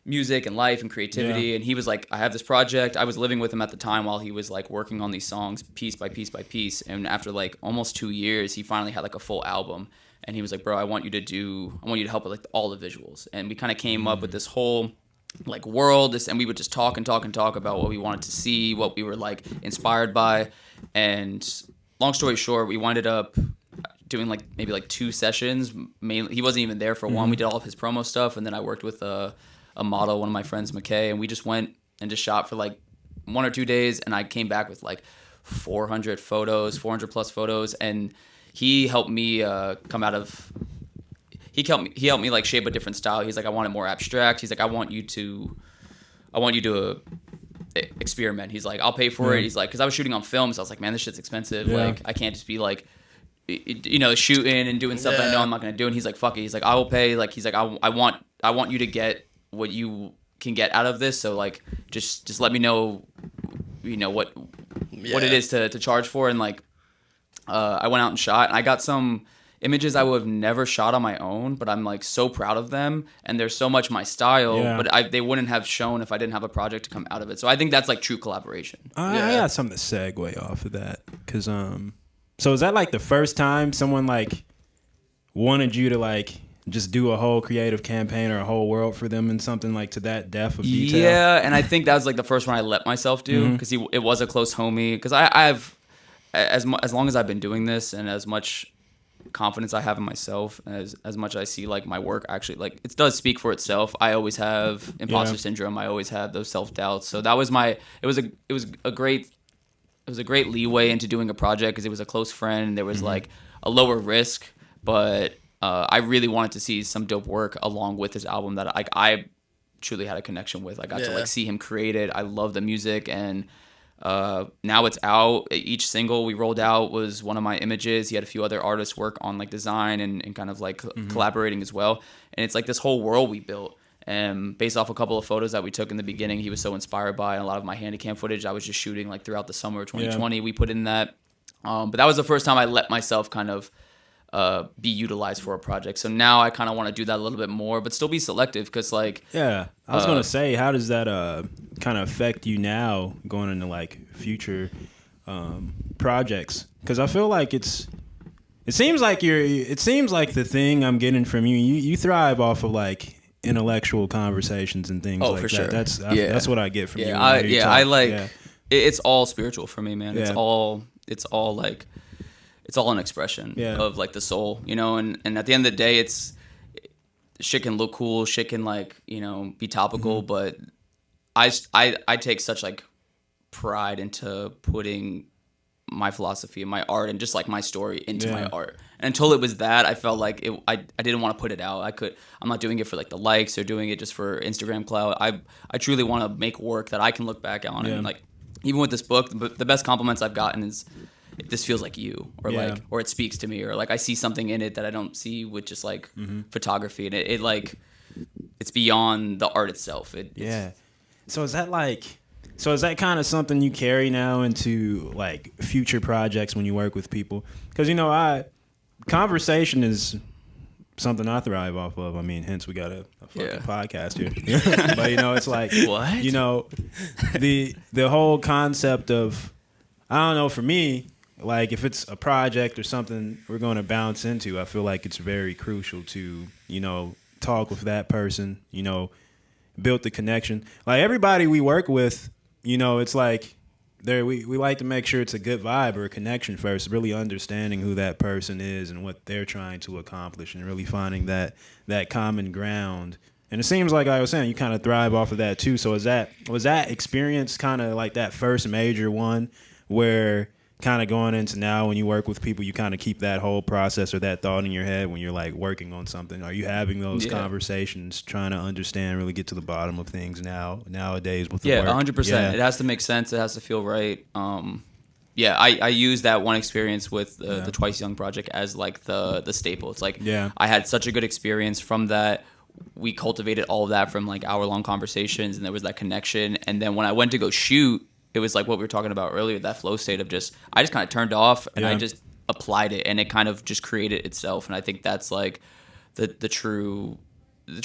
music and life and creativity. And he was like, I have this project. I was living with him at the time while he was like working on these songs piece by piece by piece, and after like almost 2 years he finally had like a full album, and he was like, bro, I want you to help with like all the visuals. And we kind of came up with this whole like world, and we would just talk about what we wanted to see, what we were like inspired by. And long story short, we winded up doing like maybe like 2 sessions. Mainly, he wasn't even there for one. We did all of his promo stuff, and then I worked with a model, one of my friends, McKay, and we just went and just shot for like 1 or 2 days, and I came back with like 400 plus photos, and he helped me come out of. He helped me like shape a different style. He's like, I want it more abstract. He's like, I want you to experiment. He's like, I'll pay for it. He's like, because I was shooting on film, so I was like, man, this shit's expensive. Like, I can't just be like, shooting and doing stuff that I know I'm not gonna do. And he's like, fuck it. He's like, I will pay. Like, he's like, I want you to get what you can get out of this. So like, just let me know, what it is to charge for. And like, I went out and shot, and I got some images I would have never shot on my own, but I'm like so proud of them, and they're so much my style. Yeah. But they wouldn't have shown if I didn't have a project to come out of it. So I think that's like true collaboration. I got something to segue off of that, cause so is that like the first time someone like wanted you to like just do a whole creative campaign or a whole world for them and something like to that depth of detail? Yeah, and I think that was like the first one I let myself do, because it was a close homie. Because I've as long as I've been doing this, and as much confidence I have in myself, as much I see like my work actually like it does speak for itself. I always have imposter syndrome. I always have those self-doubts. So that was it was a great leeway into doing a project, because it was a close friend. There was like a lower risk, but I really wanted to see some dope work along with this album that I truly had a connection with. I got to like see him create it. I love the music, and now it's out. Each single we rolled out was one of my images. He had a few other artists work on like design and kind of like collaborating as well. And it's like this whole world we built. And based off a couple of photos that we took in the beginning, he was so inspired by, and a lot of my handycam footage I was just shooting like throughout the summer of 2020. We put in that. But that was the first time I let myself kind of be utilized for a project. So now I kind of want to do that a little bit more, but still be selective, because like I was gonna say, how does that kind of affect you now going into like future projects? Because I feel like it seems like the thing I'm getting from you thrive off of like intellectual conversations and things like for that. sure. That's what I get from you. It's all spiritual for me, man. It's all like it's all an expression of like the soul, you know, and at the end of the day, shit can look cool, shit can like, you know, be topical, but I take such like pride into putting my philosophy and my art and just like my story into my art. And until it was that, I felt like I didn't want to put it out. I'm not doing it for like the likes or doing it just for Instagram clout. I truly want to make work that I can look back on, and like even with this book, the best compliments I've gotten is, this feels like you, or like, or it speaks to me, or like I see something in it that I don't see with just like photography, and it like it's beyond the art itself. So is that kind of something you carry now into like future projects when you work with people? Because you know, conversation is something I thrive off of. I mean, hence we got a fucking podcast here. But you know, it's like what? You know, the whole concept of, I don't know, for me, like if it's a project or something we're going to bounce into, I feel like it's very crucial to, you know, talk with that person, you know, build the connection. Like everybody we work with, you know, it's like we like to make sure it's a good vibe or a connection first, really understanding who that person is and what they're trying to accomplish, and really finding that common ground. And it seems like I was saying, you kind of thrive off of that too. So was that experience kind of like that first major one where kind of going into now when you work with people, you kind of keep that whole process or that thought in your head when you're like working on something? Are you having those conversations, trying to understand, really get to the bottom of things nowadays with the work? 100%. Yeah. It has to make sense. It has to feel right. I use that one experience with the Twice Young project as like the staple. It's like I had such a good experience from that. We cultivated all of that from like hour-long conversations, and there was that connection. And then when I went to go shoot, it was like what we were talking about earlier, that flow state of I just kind of turned off and I just applied it, and it kind of just created itself. And I think that's like the true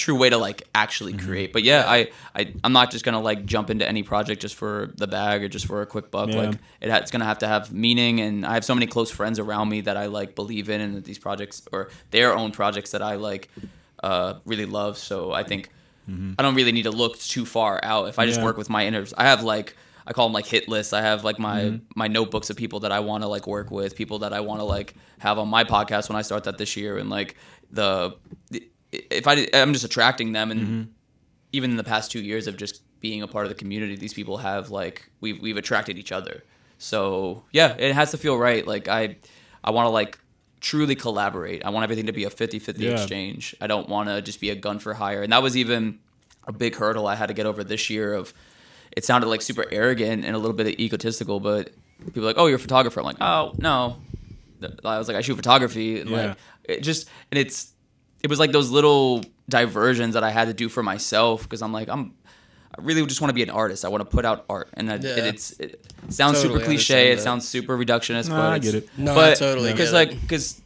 way to like actually create. But I'm not just gonna like jump into any project just for the bag or just for a quick buck. Like it's gonna have to have meaning, and I have so many close friends around me that I like believe in, and that these projects or their own projects that I like really love. So I think I don't really need to look too far out. If I just work with my inners, I have like, I call them like hit lists. I have like my notebooks of people that I want to like work with, people that I want to like have on my podcast when I start that this year. And like I'm just attracting them, and even in the past 2 years of just being a part of the community, these people have like we've attracted each other. So yeah, it has to feel right. Like I want to like truly collaborate. I want everything to be a 50-50 exchange. I don't want to just be a gun for hire. And that was even a big hurdle I had to get over this year. Of it sounded like super arrogant and a little bit egotistical, but people were like, "Oh, you're a photographer." I'm like, "Oh, no." I was like, "I shoot photography." And like it was like those little diversions that I had to do for myself, because I'm like, I really just want to be an artist. I want to put out art, and it sounds Totally super cliche. It that. sounds super reductionist, No, but I get it. No, but I totally get it. because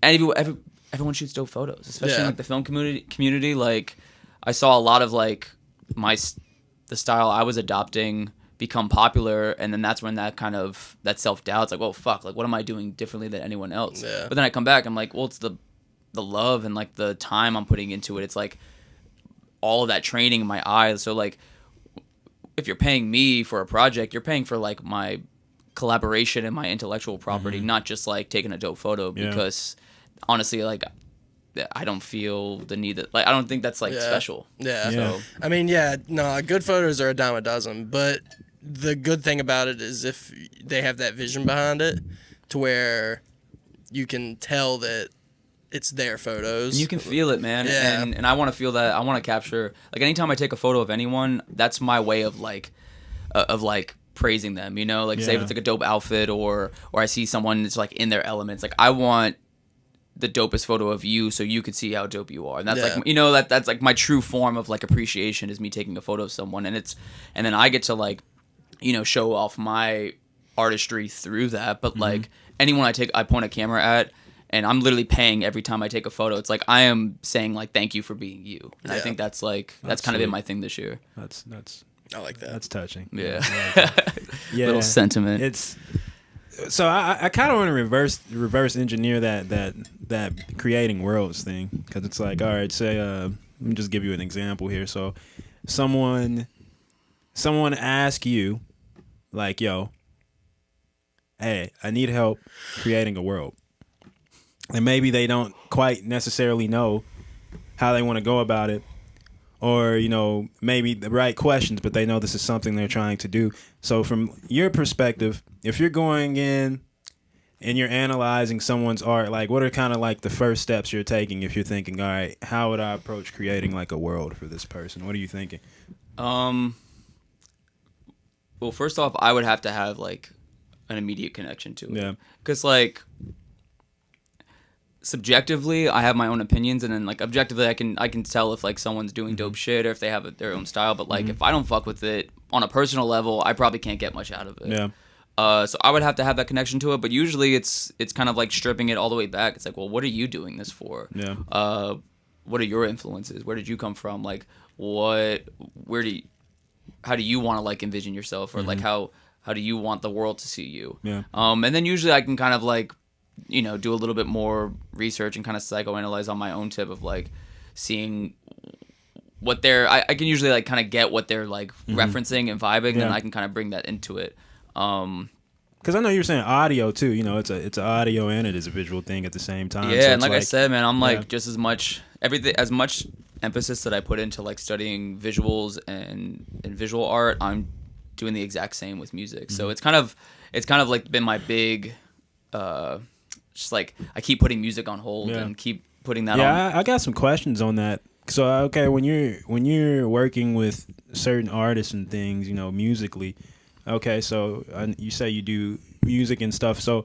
everyone shoots dope photos, especially in like the film community. Like, I saw a lot of like the style I was adopting become popular, and then that's when that self-doubt's like, well, fuck, like what am I doing differently than anyone else? But then I come back, I'm like, well, it's the love and like the time I'm putting into it. It's like all of that training in my eyes. So like, if you're paying me for a project, you're paying for like my collaboration and my intellectual property, not just like taking a dope photo. Because honestly, like, I don't feel the need that, like, I don't think that's like special. So I mean, good photos are a dime a dozen, but the good thing about it is if they have that vision behind it, to where you can tell that it's their photos. And you can feel it, man. And I want to feel that. I want to capture, like, anytime I take a photo of anyone, that's my way of like praising them, you know? Like, say if it's like a dope outfit, or I see someone that's like in their elements, like, I want the dopest photo of you so you could see how dope you are. And that's like, you know, that's like my true form of like appreciation, is me taking a photo of someone, and then I get to like, you know, show off my artistry through that. But like, anyone I point a camera at, and I'm literally paying every time I take a photo, it's like I am saying like, thank you for being you. And I think that's like, that's kind of been my thing this year. That's I like that. That's touching. Yeah. Little sentiment. It's so I kind of want to reverse engineer that creating worlds thing, because it's like, all right, say let me just give you an example here. So someone asks you like, yo, hey, I need help creating a world. And maybe they don't quite necessarily know how they want to go about it, or, you know, maybe the right questions, but they know this is something they're trying to do. So from your perspective, if you're going in and you're analyzing someone's art, like, what are kind of like the first steps you're taking if you're thinking, all right, how would I approach creating like a world for this person? What are you thinking? Well, first off, I would have to have like an immediate connection to it. Yeah. Because like, subjectively, I have my own opinions, and then like objectively, I can tell if like someone's doing dope shit, or if they have their own style. But like, if I don't fuck with it on a personal level, I probably can't get much out of it. Yeah. So I would have to have that connection to it. But usually, it's kind of like stripping it all the way back. It's like, well, what are you doing this for? Yeah. What are your influences? Where did you come from? Like, how do you want to like envision yourself, or like how do you want the world to see you? Yeah. And then usually I can kind of like, you know, do a little bit more research and kind of psychoanalyze on my own tip of like seeing what I can usually like kind of get what they're like referencing and vibing, and I can kind of bring that into it. Because I know you were saying audio too. You know, it's an audio and it is a visual thing at the same time. Yeah, so and like I said, man, I'm like just as much emphasis that I put into like studying visuals and visual art, I'm doing the exact same with music. So it's kind of like been my big just like, I keep putting music on hold and keep putting that on. Yeah, I got some questions on that. So okay, when you're working with certain artists and things, you know, musically, okay, so you say you do music and stuff. So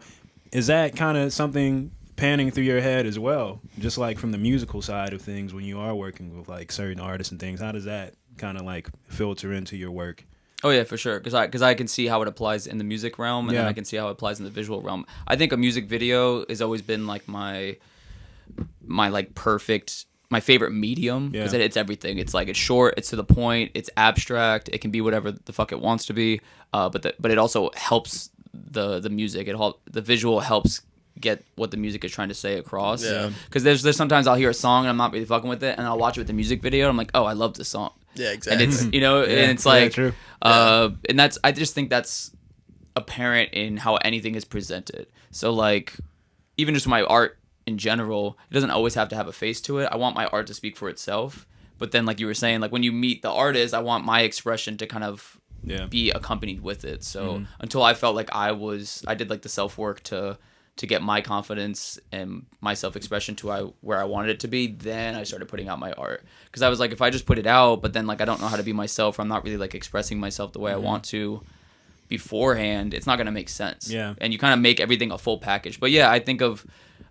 is that kind of something panning through your head as well, just like from the musical side of things, when you are working with like certain artists and things? How does that kind of like filter into your work? Oh yeah, for sure. Because I can see how it applies in the music realm, and then I can see how it applies in the visual realm. I think a music video has always been like my like my favorite medium, because it's everything. It's like, it's short, it's to the point, it's abstract, it can be whatever the fuck it wants to be. But it also helps the music. The visual helps get what the music is trying to say across. Yeah. Because there's sometimes I'll hear a song and I'm not really fucking with it, and I'll watch it with the music video and I'm like, oh, I love this song. Yeah, exactly. And it's, you know, and it's like, true. And I just think that's apparent in how anything is presented. So like, even just my art in general, it doesn't always have to have a face to it. I want my art to speak for itself. But then, like you were saying, like when you meet the artist, I want my expression to kind of be accompanied with it. So until I felt like I did like the self work to get my confidence and my self-expression to where I wanted it to be, then I started putting out my art. Because I was like, if I just put it out, but then like I don't know how to be myself, or I'm not really like expressing myself the way I want to beforehand, it's not going to make sense. Yeah. And you kind of make everything a full package. But yeah, I think of,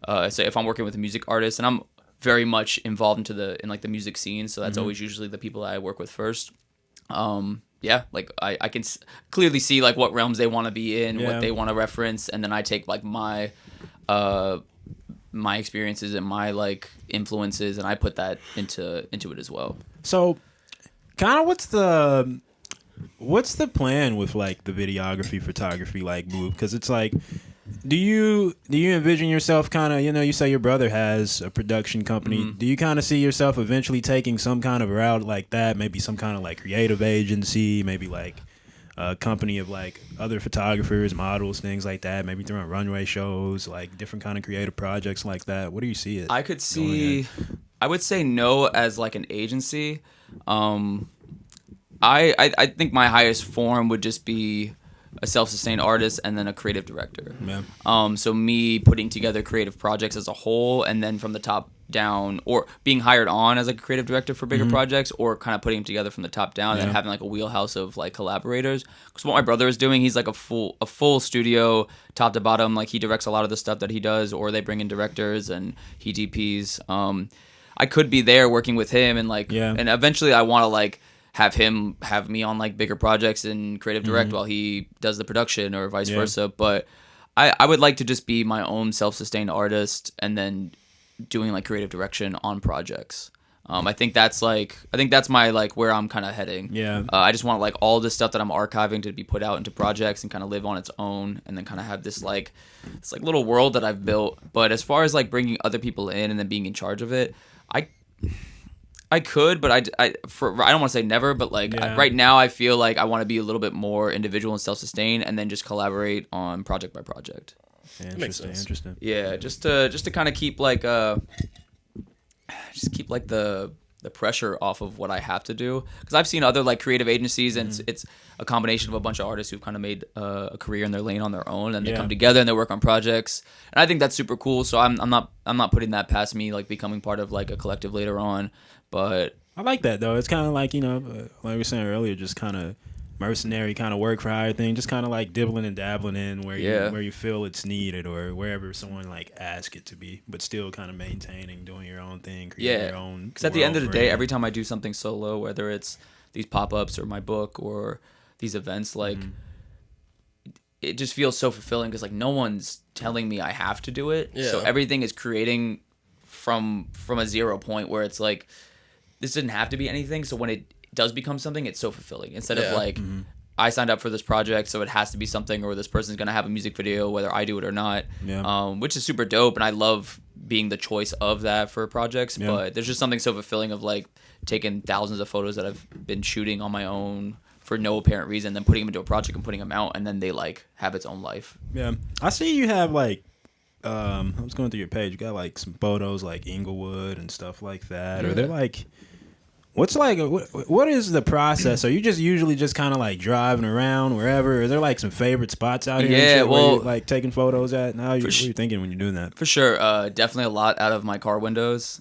so if I'm working with a music artist, and I'm very much involved in like the music scene, so that's always usually the people that I work with first. Yeah, like I can clearly see like what realms they want to be in, what they want to reference, and then I take like my my experiences and my like influences, and I put that into it as well. So, kind of what's the plan with like the videography, photography like move? Because it's like, do you envision yourself kind of, you say your brother has a production company. Do you kind of see yourself eventually taking some kind of route like that? Maybe some kind of like creative agency, maybe like a company of like other photographers, models, things like that. Maybe throwing runway shows, like different kind of creative projects like that. What do you see it? I would say no as like an agency. I think my highest form would just be a self-sustained artist and then a creative director. Yeah. So me putting together creative projects as a whole, and then from the top down, or being hired on as like a creative director for bigger projects, or kind of putting them together from the top down, and then having like a wheelhouse of like collaborators. Because what my brother is doing, he's like a full studio top to bottom. Like he directs a lot of the stuff that he does, or they bring in directors and he DPs. I could be there working with him, and like, and eventually I want to like have me on like bigger projects and creative direct while he does the production, or vice versa. But I would like to just be my own self-sustained artist, and then doing like creative direction on projects. I think that's my like where I'm kind of heading. I just want like all this stuff that I'm archiving to be put out into projects and kind of live on its own, and then kind of have this like little world that I've built. But as far as like bringing other people in and then being in charge of it, I could, but I don't want to say never, but like right now I feel like I want to be a little bit more individual and self-sustained, and then just collaborate on project by project. Interesting. Yeah, just to kind of keep like the pressure off of what I have to do, because I've seen other like creative agencies, and it's a combination of a bunch of artists who've kind of made a career in their lane on their own, and they come together and they work on projects, and I think that's super cool. So I'm not putting that past me, like becoming part of like a collective later on. But I like that though. It's kind of like, like we were saying earlier, just kind of mercenary kind of work for hire thing, just kind of like dibbling and dabbling in where you feel it's needed, or wherever someone like asks it to be, but still kind of maintaining, doing your own thing, creating your own. Because at the end of the day, every time I do something solo, whether it's these pop-ups or my book or these events, like it just feels so fulfilling, because like no one's telling me I have to do it. So everything is creating from a 0 point where it's like, this didn't have to be anything. So when it does become something, it's so fulfilling. Instead of like, I signed up for this project, so it has to be something, or this person's going to have a music video, whether I do it or not, which is super dope. And I love being the choice of that for projects. But there's just something so fulfilling of like taking thousands of photos that I've been shooting on my own for no apparent reason, then putting them into a project and putting them out, and then they like have its own life. Yeah. I see you have like, I was going through your page, you got like some photos like Inglewood and stuff like that. Or they're like, what's like, what is the process? Are you just usually just kind of like driving around wherever? Is there like some favorite spots out here? Yeah, where you're, like taking photos at? Now, what are you thinking when you're doing that? For sure, definitely a lot out of my car windows.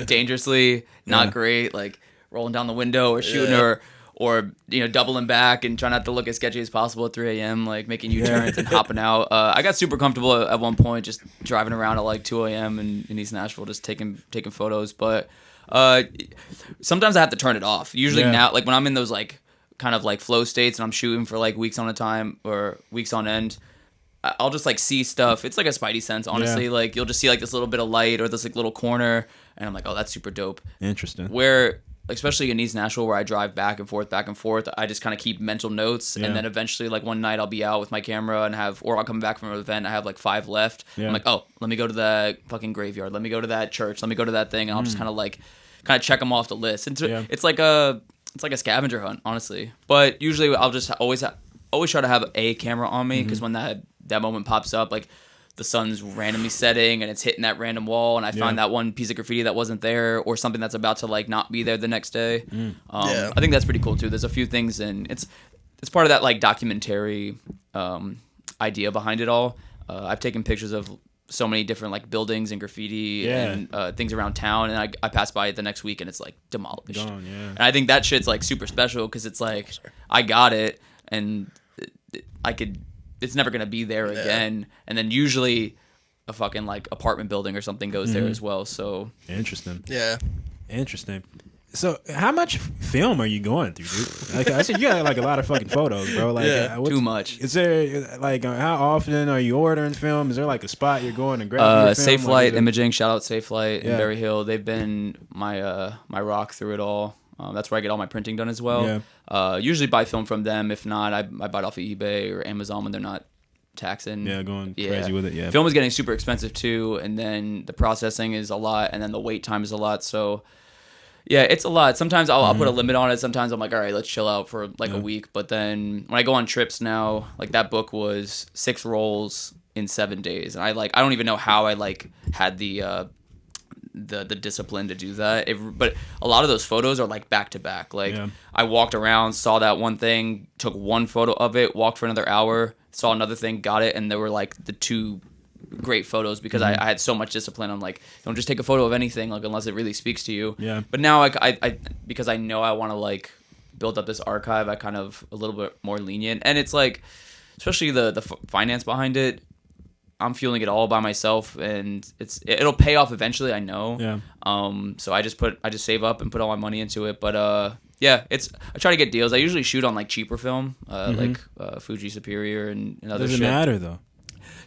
Dangerously, not great. Like rolling down the window or shooting or doubling back and trying not to look as sketchy as possible at 3 a.m. Like making U-turns and hopping out. I got super comfortable at one point, just driving around at like 2 a.m. in East Nashville, just taking photos, but. Sometimes I have to turn it off. Usually now, like when I'm in those like kind of like flow states and I'm shooting for like weeks on a time or weeks on end, I'll just like see stuff. It's like a spidey sense, honestly. Like you'll just see like this little bit of light or this like little corner, and I'm like, oh, that's super dope. Interesting. Where, especially in East Nashville, where I drive back and forth, I just kind of keep mental notes, and then eventually, like one night, I'll be out with my camera and or I'll come back from an event, I have like 5 left. I'm like, oh, let me go to that fucking graveyard. Let me go to that church. Let me go to that thing, and I'll just kind of check them off the list. It's like a scavenger hunt, honestly. But usually, I'll just always try to have a camera on me, because when that moment pops up, like the sun's randomly setting and it's hitting that random wall, and I find that one piece of graffiti that wasn't there, or something that's about to like not be there the next day. I think that's pretty cool too. There's a few things, and it's part of that like documentary idea behind it all. I've taken pictures of so many different like buildings and graffiti and things around town, and I pass by it the next week and it's like demolished. Gone, and I think that shit's like super special, because it's like I got it, and it's never gonna be there again. And then usually a fucking like apartment building or something goes there as well. So interesting. Yeah. Interesting. So how much film are you going through, dude? Like I said, you got like a lot of fucking photos, bro. Like Too much. Is there like how often are you ordering film? Is there like a spot you're going to grab your film? Safe Like, Light Imaging, shout out Safe Light in Yeah. Berry Hill. They've been my rock through it all. That's where I get all my printing done as well. Yeah. Usually buy film from them. If not, I buy it off of eBay or Amazon when they're not taxing. Yeah, going crazy with it. Yeah. Film is getting super expensive too, and then the processing is a lot, and then the wait time is a lot. So yeah, it's a lot. Sometimes I'll put a limit on it. Sometimes I'm like, all right, let's chill out for like a week. But then when I go on trips now, like that book was 6 rolls in 7 days, and I don't even know how I like had the discipline to do that. But a lot of those photos are like back to back. Like I walked around, saw that one thing, took one photo of it, walked for another hour, saw another thing, got it, and there were like the 2 great photos because I had so much discipline. I'm like, don't just take a photo of anything, like unless it really speaks to you. Yeah. But now I because I know I want to like build up this archive, I kind of a little bit more lenient, and it's like, especially the finance behind it. I'm fueling it all by myself, and it'll pay off eventually. I know. Yeah. So I just save up and put all my money into it. But yeah, I try to get deals. I usually shoot on like cheaper film, like Fuji Superior and other Doesn't shit. matter though.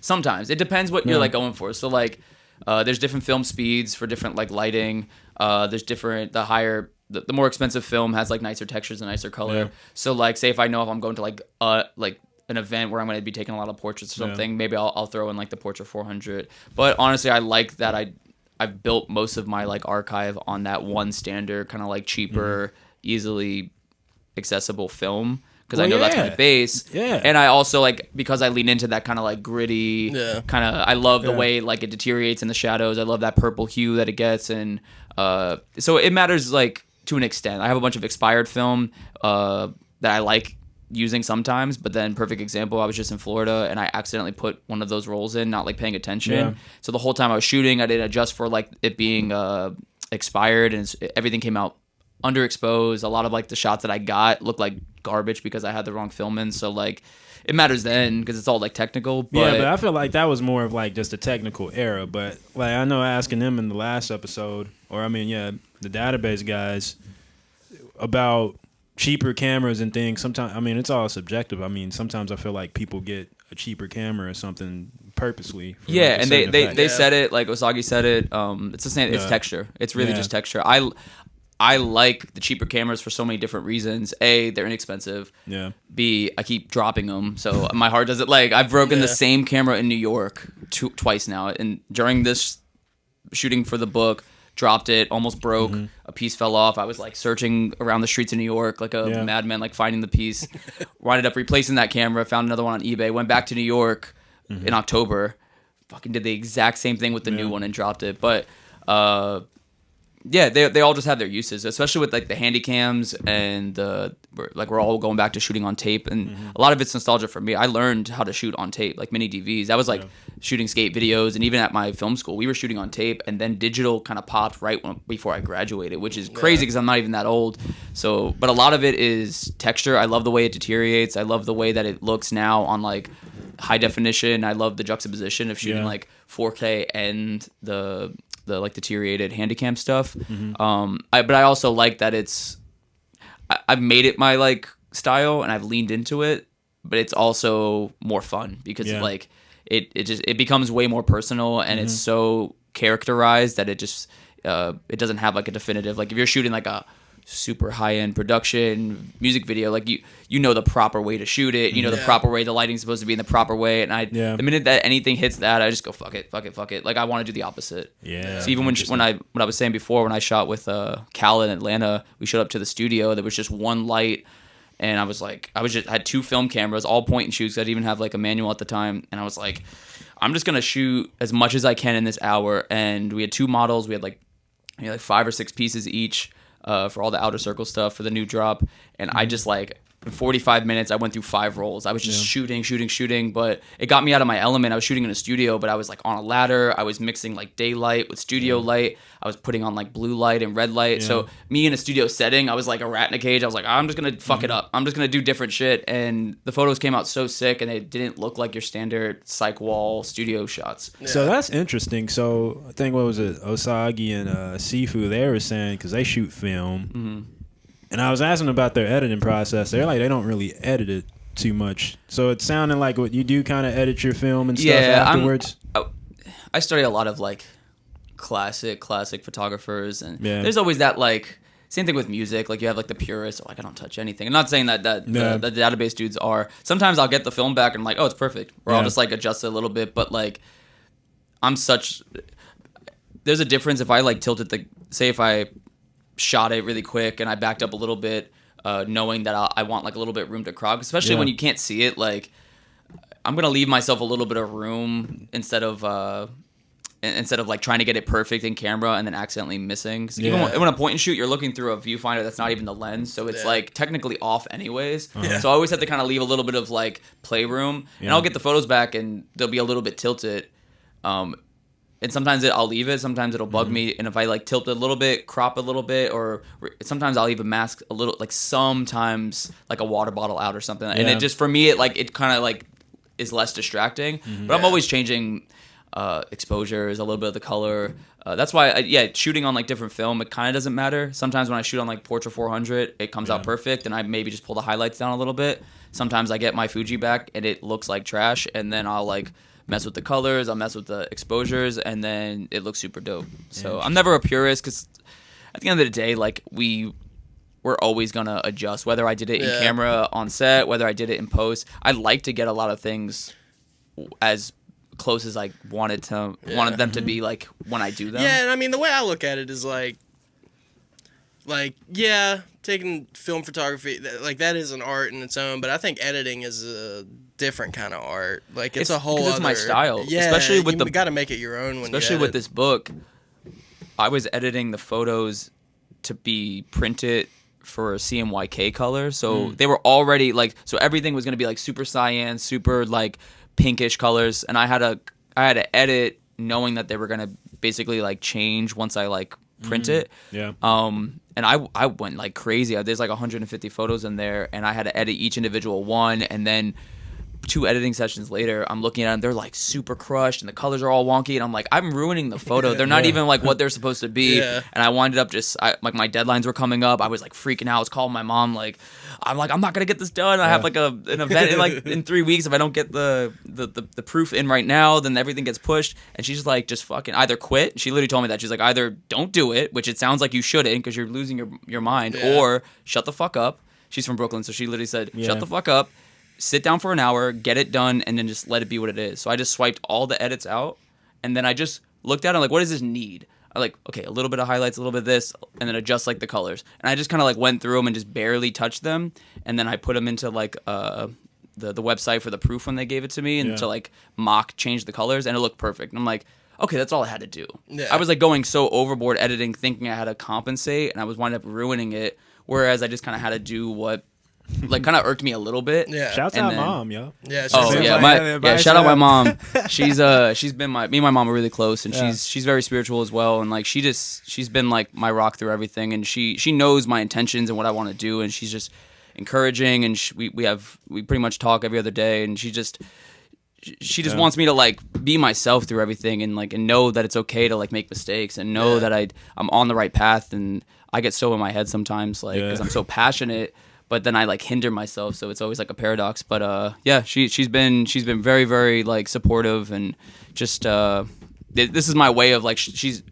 Sometimes it depends what you're like going for. So like, there's different film speeds for different like lighting. There's different the more expensive film has like nicer textures and nicer color. Yeah. So like, say if I know if I'm going to like an event where I'm going to be taking a lot of portraits or something, maybe I'll throw in like the Portra 400. But honestly, I like that I've built most of my like archive on that one standard kind of like cheaper, easily accessible film. Because I know that's my base. Yeah. And I also like, because I lean into that kind of like gritty, kind of, I love the way like it deteriorates in the shadows. I love that purple hue that it gets. And so it matters like to an extent. I have a bunch of expired film that I like using sometimes, but then perfect example, I was just in Florida and I accidentally put one of those rolls in, not like paying attention. Yeah. So the whole time I was shooting, I didn't adjust for like it being expired, and everything came out underexposed. A lot of like the shots that I got looked like garbage because I had the wrong film in. So like it matters then because it's all like technical. But I feel like that was more of like just a technical error. But like I know asking them in the last episode, or I mean, the database guys about cheaper cameras and things. Sometimes, I mean, it's all subjective. I mean, sometimes I feel like people get a cheaper camera or something purposely. For yeah, like a and certain they effect. said it, like Osagi said it. It's the same. It's texture. It's really just texture. I like the cheaper cameras for so many different reasons. A, they're inexpensive. Yeah. B, I keep dropping them, so my heart doesn't like. I've broken the same camera in New York twice now, and during this shooting for the book, dropped it, almost broke. A piece fell off. I was like searching around the streets of New York like a madman, like finding the piece. Winded up replacing that camera. Found another one on eBay. Went back to New York in October. Fucking did the exact same thing with the new one and dropped it. But yeah, they all just have their uses, especially with like the handy cams and we're all going back to shooting on tape, and a lot of it's nostalgia for me. I learned how to shoot on tape, like mini DVs. That was like shooting skate videos, and even at my film school, we were shooting on tape, and then digital kind of popped before I graduated, which is crazy because I'm not even that old. So, but a lot of it is texture. I love the way it deteriorates. I love the way that it looks now on like high definition. I love the juxtaposition of shooting like 4K and the like deteriorated handycam stuff. But I also like that I've made it my like style and I've leaned into it, but it's also more fun because like it becomes way more personal, and it's so characterized that it just it doesn't have like a definitive, like if you're shooting like a super high-end production music video, like you know the proper way to shoot it, you know the proper way the lighting's supposed to be in the proper way, and the minute that anything hits that, I just go fuck it. Like I want to do the opposite. So even when I was saying before, when I shot with Cal in Atlanta, we showed up to the studio, there was just one light, and I had 2 film cameras, all point and shoots. I didn't even have like a manual at the time, and I was like, I'm just gonna shoot as much as I can in this hour. And we had 2 models, we had like 5 or 6 pieces each for all the outer circle stuff for the new drop, and I just like in 45 minutes, I went through 5 rolls. I was just shooting, but it got me out of my element. I was shooting in a studio, but I was like on a ladder. I was mixing like daylight with studio light. I was putting on like blue light and red light. So me in a studio setting, I was like a rat in a cage. I was like, I'm just going to fuck it up. I'm just going to do different shit. And the photos came out so sick, and they didn't look like your standard psych wall studio shots. Yeah. So that's interesting. So I think, what was it, Osagi and Sifu, they were saying, because they shoot film, and I was asking about their editing process. They're like, they don't really edit it too much. So it sounded like what you do, kind of edit your film and stuff afterwards. I study a lot of like classic photographers, and there's always that like same thing with music. Like you have like the purists, like I don't touch anything. I'm not saying that the database dudes are. Sometimes I'll get the film back and I'm like, oh, it's perfect, or I'll just like adjust it a little bit. But like there's a difference if I like tilted if I shot it really quick and I backed up a little bit, knowing that I want like a little bit room to crop, especially when you can't see it. Like I'm gonna leave myself a little bit of room instead of like trying to get it perfect in camera and then accidentally missing. Because even when a point and shoot, you're looking through a viewfinder that's not even the lens, so it's like technically off anyways. So I always have to kind of leave a little bit of like playroom, and I'll get the photos back and they'll be a little bit tilted. And sometimes I'll leave it, sometimes it'll bug me, and if I like tilt it a little bit, crop a little bit, or sometimes I'll even mask a little, like sometimes like a water bottle out or something, and it just, for me, it kind of like is less distracting. But I'm always changing exposures, a little bit of the color. That's why shooting on like different film, it kind of doesn't matter. Sometimes when I shoot on like Portra 400, it comes out perfect, and I maybe just pull the highlights down a little bit. Sometimes I get my Fuji back and it looks like trash, and then I'll like mess with the colors, I'll mess with the exposures, and then it looks super dope. So I'm never a purist, because at the end of the day, like we're always gonna adjust, whether I did it in camera on set, whether I did it in post. I like to get a lot of things as close as I wanted them to be, like when I do them. Yeah, and I mean the way I look at it is like taking film photography, like that is an art in its own, but I think editing is a different kind of art. Like it's a whole other. It's my style. Yeah, especially with you got to make it your own. Especially with this book, I was editing the photos to be printed for CMYK color, so they were already like, so everything was gonna be like super cyan, super like pinkish colors, and I had to edit knowing that they were gonna basically like change once I like print it. And I went like crazy. There's like 150 photos in there, and I had to edit each individual one, and then 2 editing sessions later, I'm looking at them, they're like super crushed and the colors are all wonky, and I'm like, I'm ruining the photo. They're not even like what they're supposed to be. And I winded up like my deadlines were coming up. I was like freaking out. I was calling my mom, like I'm not gonna get this done. I have like an event in 3 weeks. If I don't get the proof in right now, then everything gets pushed. And she's like, just fucking either quit. She literally told me that. She's like, either don't do it, which it sounds like you shouldn't because you're losing your mind, or shut the fuck up. She's from Brooklyn, so she literally said, shut the fuck up, sit down for an hour, get it done, and then just let it be what it is. So I just swiped all the edits out, and then I just looked at it like, what does this need? I like, okay, a little bit of highlights, a little bit of this, and then adjust like the colors. And I just kind of like went through them and just barely touched them, and then I put them into like the website for the proof when they gave it to me, and to like mock change the colors, and it looked perfect. And I'm like, okay, that's all I had to do. I was like going so overboard editing, thinking I had to compensate, and I was winding up ruining it, whereas I just kind of had to do what like kind of irked me a little bit. Shouts out mom, yo. Shout out my mom. She's been me and my mom are really close, and she's very spiritual as well, and like she's been like my rock through everything, and she knows my intentions and what I want to do, and she's just encouraging, and we pretty much talk every other day, and she just wants me to like be myself through everything, and like and know that it's okay to like make mistakes, and know that I'm on the right path. And I get so in my head sometimes, like because I'm so passionate, but then I like hinder myself, so it's always like a paradox. But she's been very, very like supportive, and just this is my way of like she's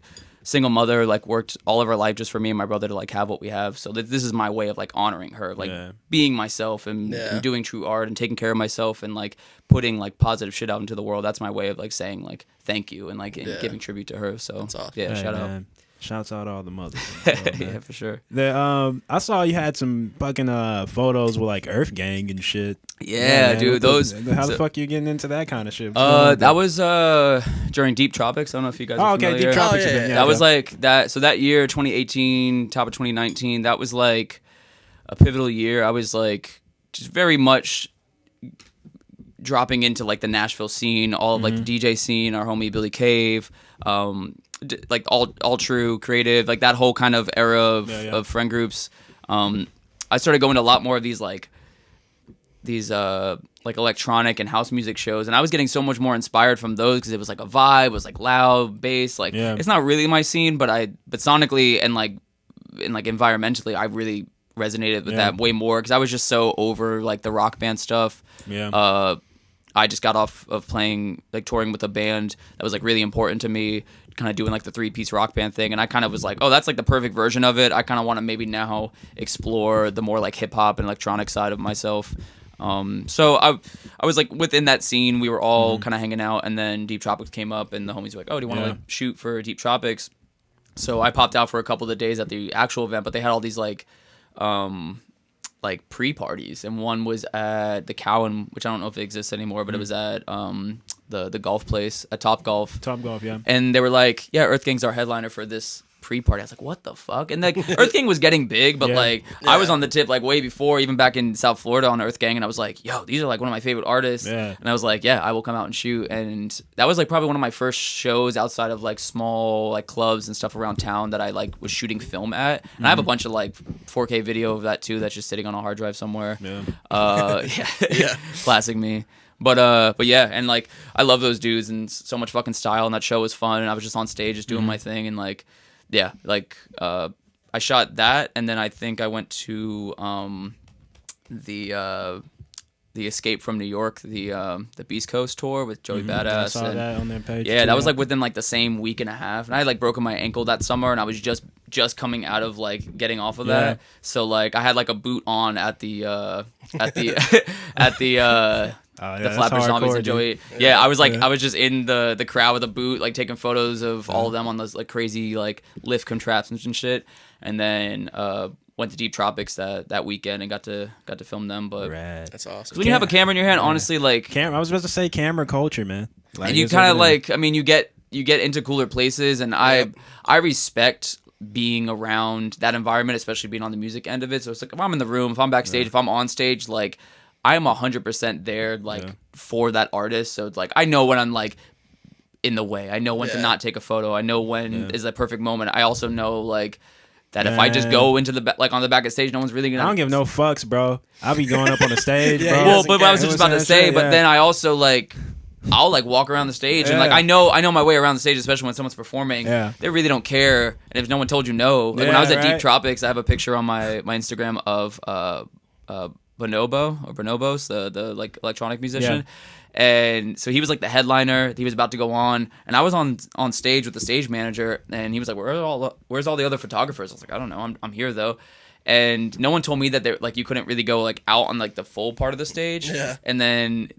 single mother, like worked all of her life just for me and my brother to like have what we have. So this is my way of like honoring her, like being myself and doing true art and taking care of myself and like putting like positive shit out into the world. That's my way of like saying like thank you and like giving tribute to her. So that's awesome. Shout out. Shouts out all the mothers. Yeah, for sure. I saw you had some fucking photos with like Earth Gang and shit. Yeah, dude. How the fuck you getting into that kind of shit? That was during Deep Tropics. I don't know if you guys are familiar. Deep Tropics. That was like that. So that year, 2018, top of 2019, that was like a pivotal year. I was like just very much dropping into like the Nashville scene, all of like the DJ scene, our homie Billy Cave, like all true creative, like that whole kind of era of friend groups. I started going to a lot more of these like electronic and house music shows, and I was getting so much more inspired from those because it was like a vibe, it was like loud bass, like it's not really my scene, but sonically and like environmentally, I really resonated with that way more because I was just so over like the rock band stuff. I just got off of playing, like touring with a band that was like really important to me, kind of doing like the 3-piece rock band thing, and I kind of was like, oh, that's like the perfect version of it. I kind of want to maybe now explore the more like hip hop and electronic side of myself. So I was like within that scene, we were all kind of hanging out, and then Deep Tropics came up, and the homies were like, oh, do you want to like shoot for Deep Tropics? So I popped out for a couple of the days at the actual event, but they had all these like pre-parties, and one was at the Cowan, which I don't know if it exists anymore, but it was at the golf place at Top Golf. And they were like, yeah, Earth Gang's our headliner for this pre-party. I was like, what the fuck? And like Earth Gang was getting big, but I was on the tip like way before, even back in South Florida on Earth Gang, and I was like, yo, these are like one of my favorite artists. And I was like, yeah, I will come out and shoot. And that was like probably one of my first shows outside of like small like clubs and stuff around town that I like was shooting film at. And I have a bunch of like 4K video of that too that's just sitting on a hard drive somewhere. Classic me. But yeah, and like I love those dudes and so much fucking style, and that show was fun, and I was just on stage just doing my thing, and like yeah, like I shot that, and then I think I went to the Escape from New York, the Beast Coast tour with Joey Badass. I saw that on their page. Yeah, that was like within like the same week and a half, and I had like broken my ankle that summer, and I was just coming out of like getting off of that, so like I had like a boot on at the the Flapper Zombies and Joey. Yeah, I was like, I was just in the crowd with a boot, like taking photos of all of them on those like crazy like lift contraptions and shit. And then went to Deep Tropics that weekend and got to film them. But that's awesome. When you have a camera in your hand, honestly, like I was about to say camera culture, man. Like, and you kind of like, I mean, you get into cooler places, and I respect being around that environment, especially being on the music end of it. So it's like if I'm in the room, if I'm backstage, if I'm on stage, like I'm 100% there, like for that artist. So it's like I know when I'm like in the way. I know when to not take a photo. I know when is the perfect moment. I also know like that if I just go into the like on the back of stage, no one's really gonna. I don't give no fucks, bro. I'll be going up on the stage, bro. Well, but I was just about to say, but then I also like. I'll like walk around the stage and like I know my way around the stage, especially when someone's performing. They really don't care, and if no one told you no, like when I was at Deep Tropics, I have a picture on my Instagram of Bonobos, the like electronic musician, and so he was like the headliner. He was about to go on, and I was on stage with the stage manager, and he was like, "Where's all the other photographers?" I was like, "I don't know, I'm here though." And no one told me that there like you couldn't really go like out on like the full part of the stage. And then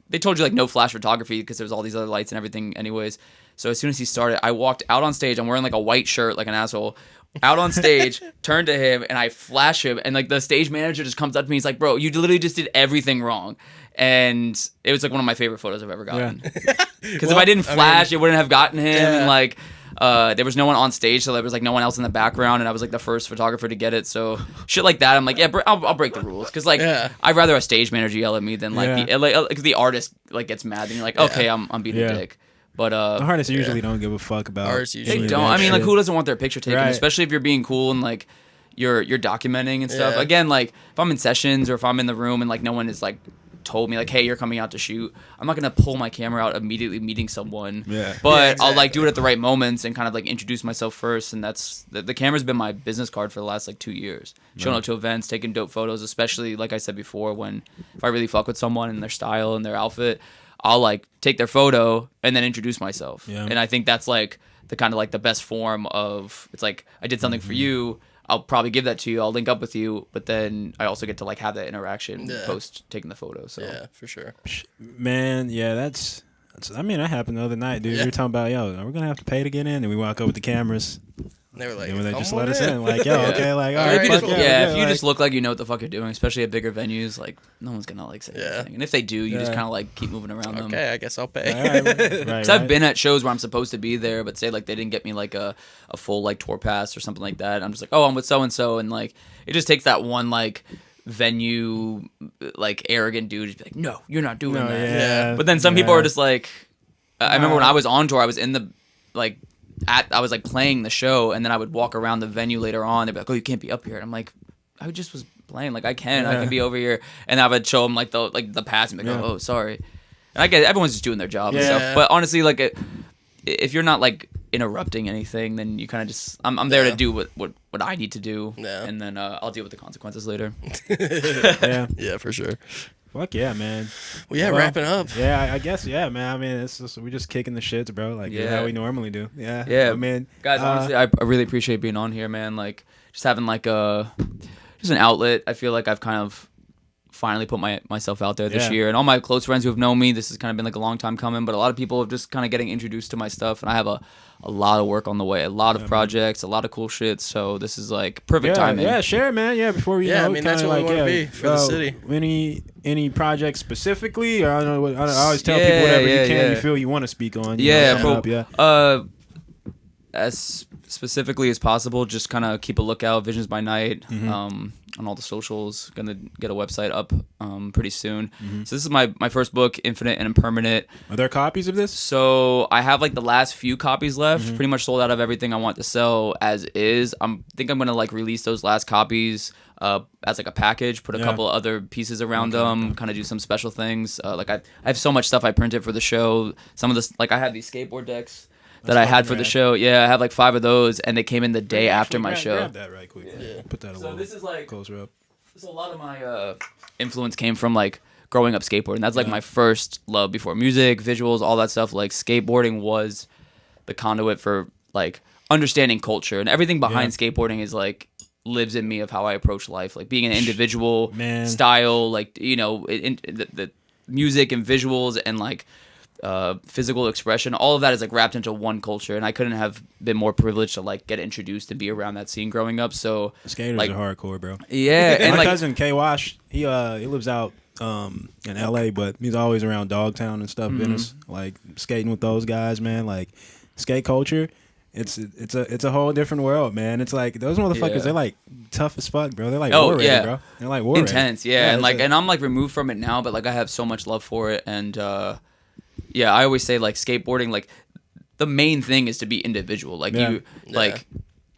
they told you like no flash photography because there was all these other lights and everything anyways. So as soon as he started, I walked out on stage. I'm wearing like a white shirt like an asshole. Out on stage, turned to him, and I flash him, and like the stage manager just comes up to me. He's like, "Bro, you literally just did everything wrong," and it was like one of my favorite photos I've ever gotten. Because if I didn't flash, it wouldn't have gotten him. And like, there was no one on stage, so there was like no one else in the background, and I was like the first photographer to get it. So shit like that, I'm like, yeah, I'll break the rules, because like I'd rather a stage manager yell at me than like the artist like gets mad, and you're like, okay, I'm being a dick. But the artists usually don't give a fuck about. Artists usually they don't. I mean, like, who doesn't want their picture taken? Right. Especially if you're being cool and like you're documenting and stuff. Again, like if I'm in sessions or if I'm in the room and like no one is like told me like, hey, you're coming out to shoot, I'm not gonna pull my camera out immediately meeting someone. But I'll like do it at the right moments and kind of like introduce myself first. And that's the camera's been my business card for the last like 2 years. Showing up to events, taking dope photos, especially like I said before, if I really fuck with someone and their style and their outfit, I'll like take their photo and then introduce myself. And I think that's like the kind of like the best form of, it's like I did something for you, I'll probably give that to you, I'll link up with you, but then I also get to like have that interaction post taking the photo. So yeah, for sure. Man, yeah, that's I mean, that happened the other night, dude. We were talking about, yo, are we gonna have to pay to get in? And we walk up with the cameras. And they were like, and they just let us in. Like, yo, okay, like, all right. If you just look like you know what the fuck you're doing, especially at bigger venues, like no one's gonna like say anything. And if they do, you just kind of like keep moving around them. Okay, I guess I'll pay. Because I've been at shows where I'm supposed to be there, but say like they didn't get me like a full like tour pass or something like that. I'm just like, oh, I'm with so and so, and like it just takes that one like venue like arrogant dude just be like, no, you're not doing that. Yeah. But then some people are just like, I remember when I was on tour, I was in the like I was like playing the show, and then I would walk around the venue later on. They'd be like, oh, you can't be up here. And I'm like, I just was playing. Like I can be over here. And I would show them like the pass and be like, oh, sorry. And I get everyone's just doing their job and stuff. But honestly, like if you're not like interrupting anything, then you kind of just I'm there to do what I need to do, and then I'll deal with the consequences later. Yeah, for sure. Fuck yeah, man. Well, wrapping up. Yeah, I guess, yeah, man. I mean, we're just kicking the shits, bro. Like, how we normally do. Yeah. Yeah, man. Guys, honestly, I really appreciate being on here, man. Like, just having like just an outlet. I feel like I've kind of finally put myself out there this year, and all my close friends who have known me, this has kind of been like a long time coming, but a lot of people have just kind of getting introduced to my stuff, and I have a lot of work on the way, a lot of projects, a lot of cool shit, so this is like perfect timing. Yeah, share it, man. Yeah, before we I mean, that's what we want to be for the city. Any projects specifically, or I don't know, I always tell people whatever you feel you want to speak on. As specifically as possible, just kind of keep a lookout. Visions by Night on all the socials. Gonna get a website up pretty soon. So this is my first book, Infinite and Impermanent. Are there copies of this? So I have like the last few copies left. Pretty much sold out of everything I want to sell as is. Think I'm gonna like release those last copies as like a package. Put a couple other pieces around them. Kind of do some special things. Like I have so much stuff I printed for the show. Some of this, like I have these skateboard decks that I had for the show. Yeah, I have like 5 of those, and they came in the day after my show. Grab that right quick. Yeah. Put that a little this is like closer up. So a lot of my influence came from like growing up skateboarding. That's like my first love before music, visuals, all that stuff. Like skateboarding was the conduit for like understanding culture, and everything behind skateboarding is like lives in me of how I approach life. Like being an individual, style, like the music and visuals and like physical expression, all of that is like wrapped into one culture, and I couldn't have been more privileged to like get introduced and be around that scene growing up. So skaters like, are hardcore, bro. Yeah, and my like, cousin K Wash, he lives out in LA, but he's always around Dogtown and stuff, Venice, like skating with those guys, man. Like skate culture, it's a whole different world, man. It's like those motherfuckers, they're like tough as fuck, bro. They're like war ready, bro. They're like war intense, ready. And like, and I'm like removed from it now, but like I have so much love for it, and I always say like skateboarding, like the main thing is to be individual. Like like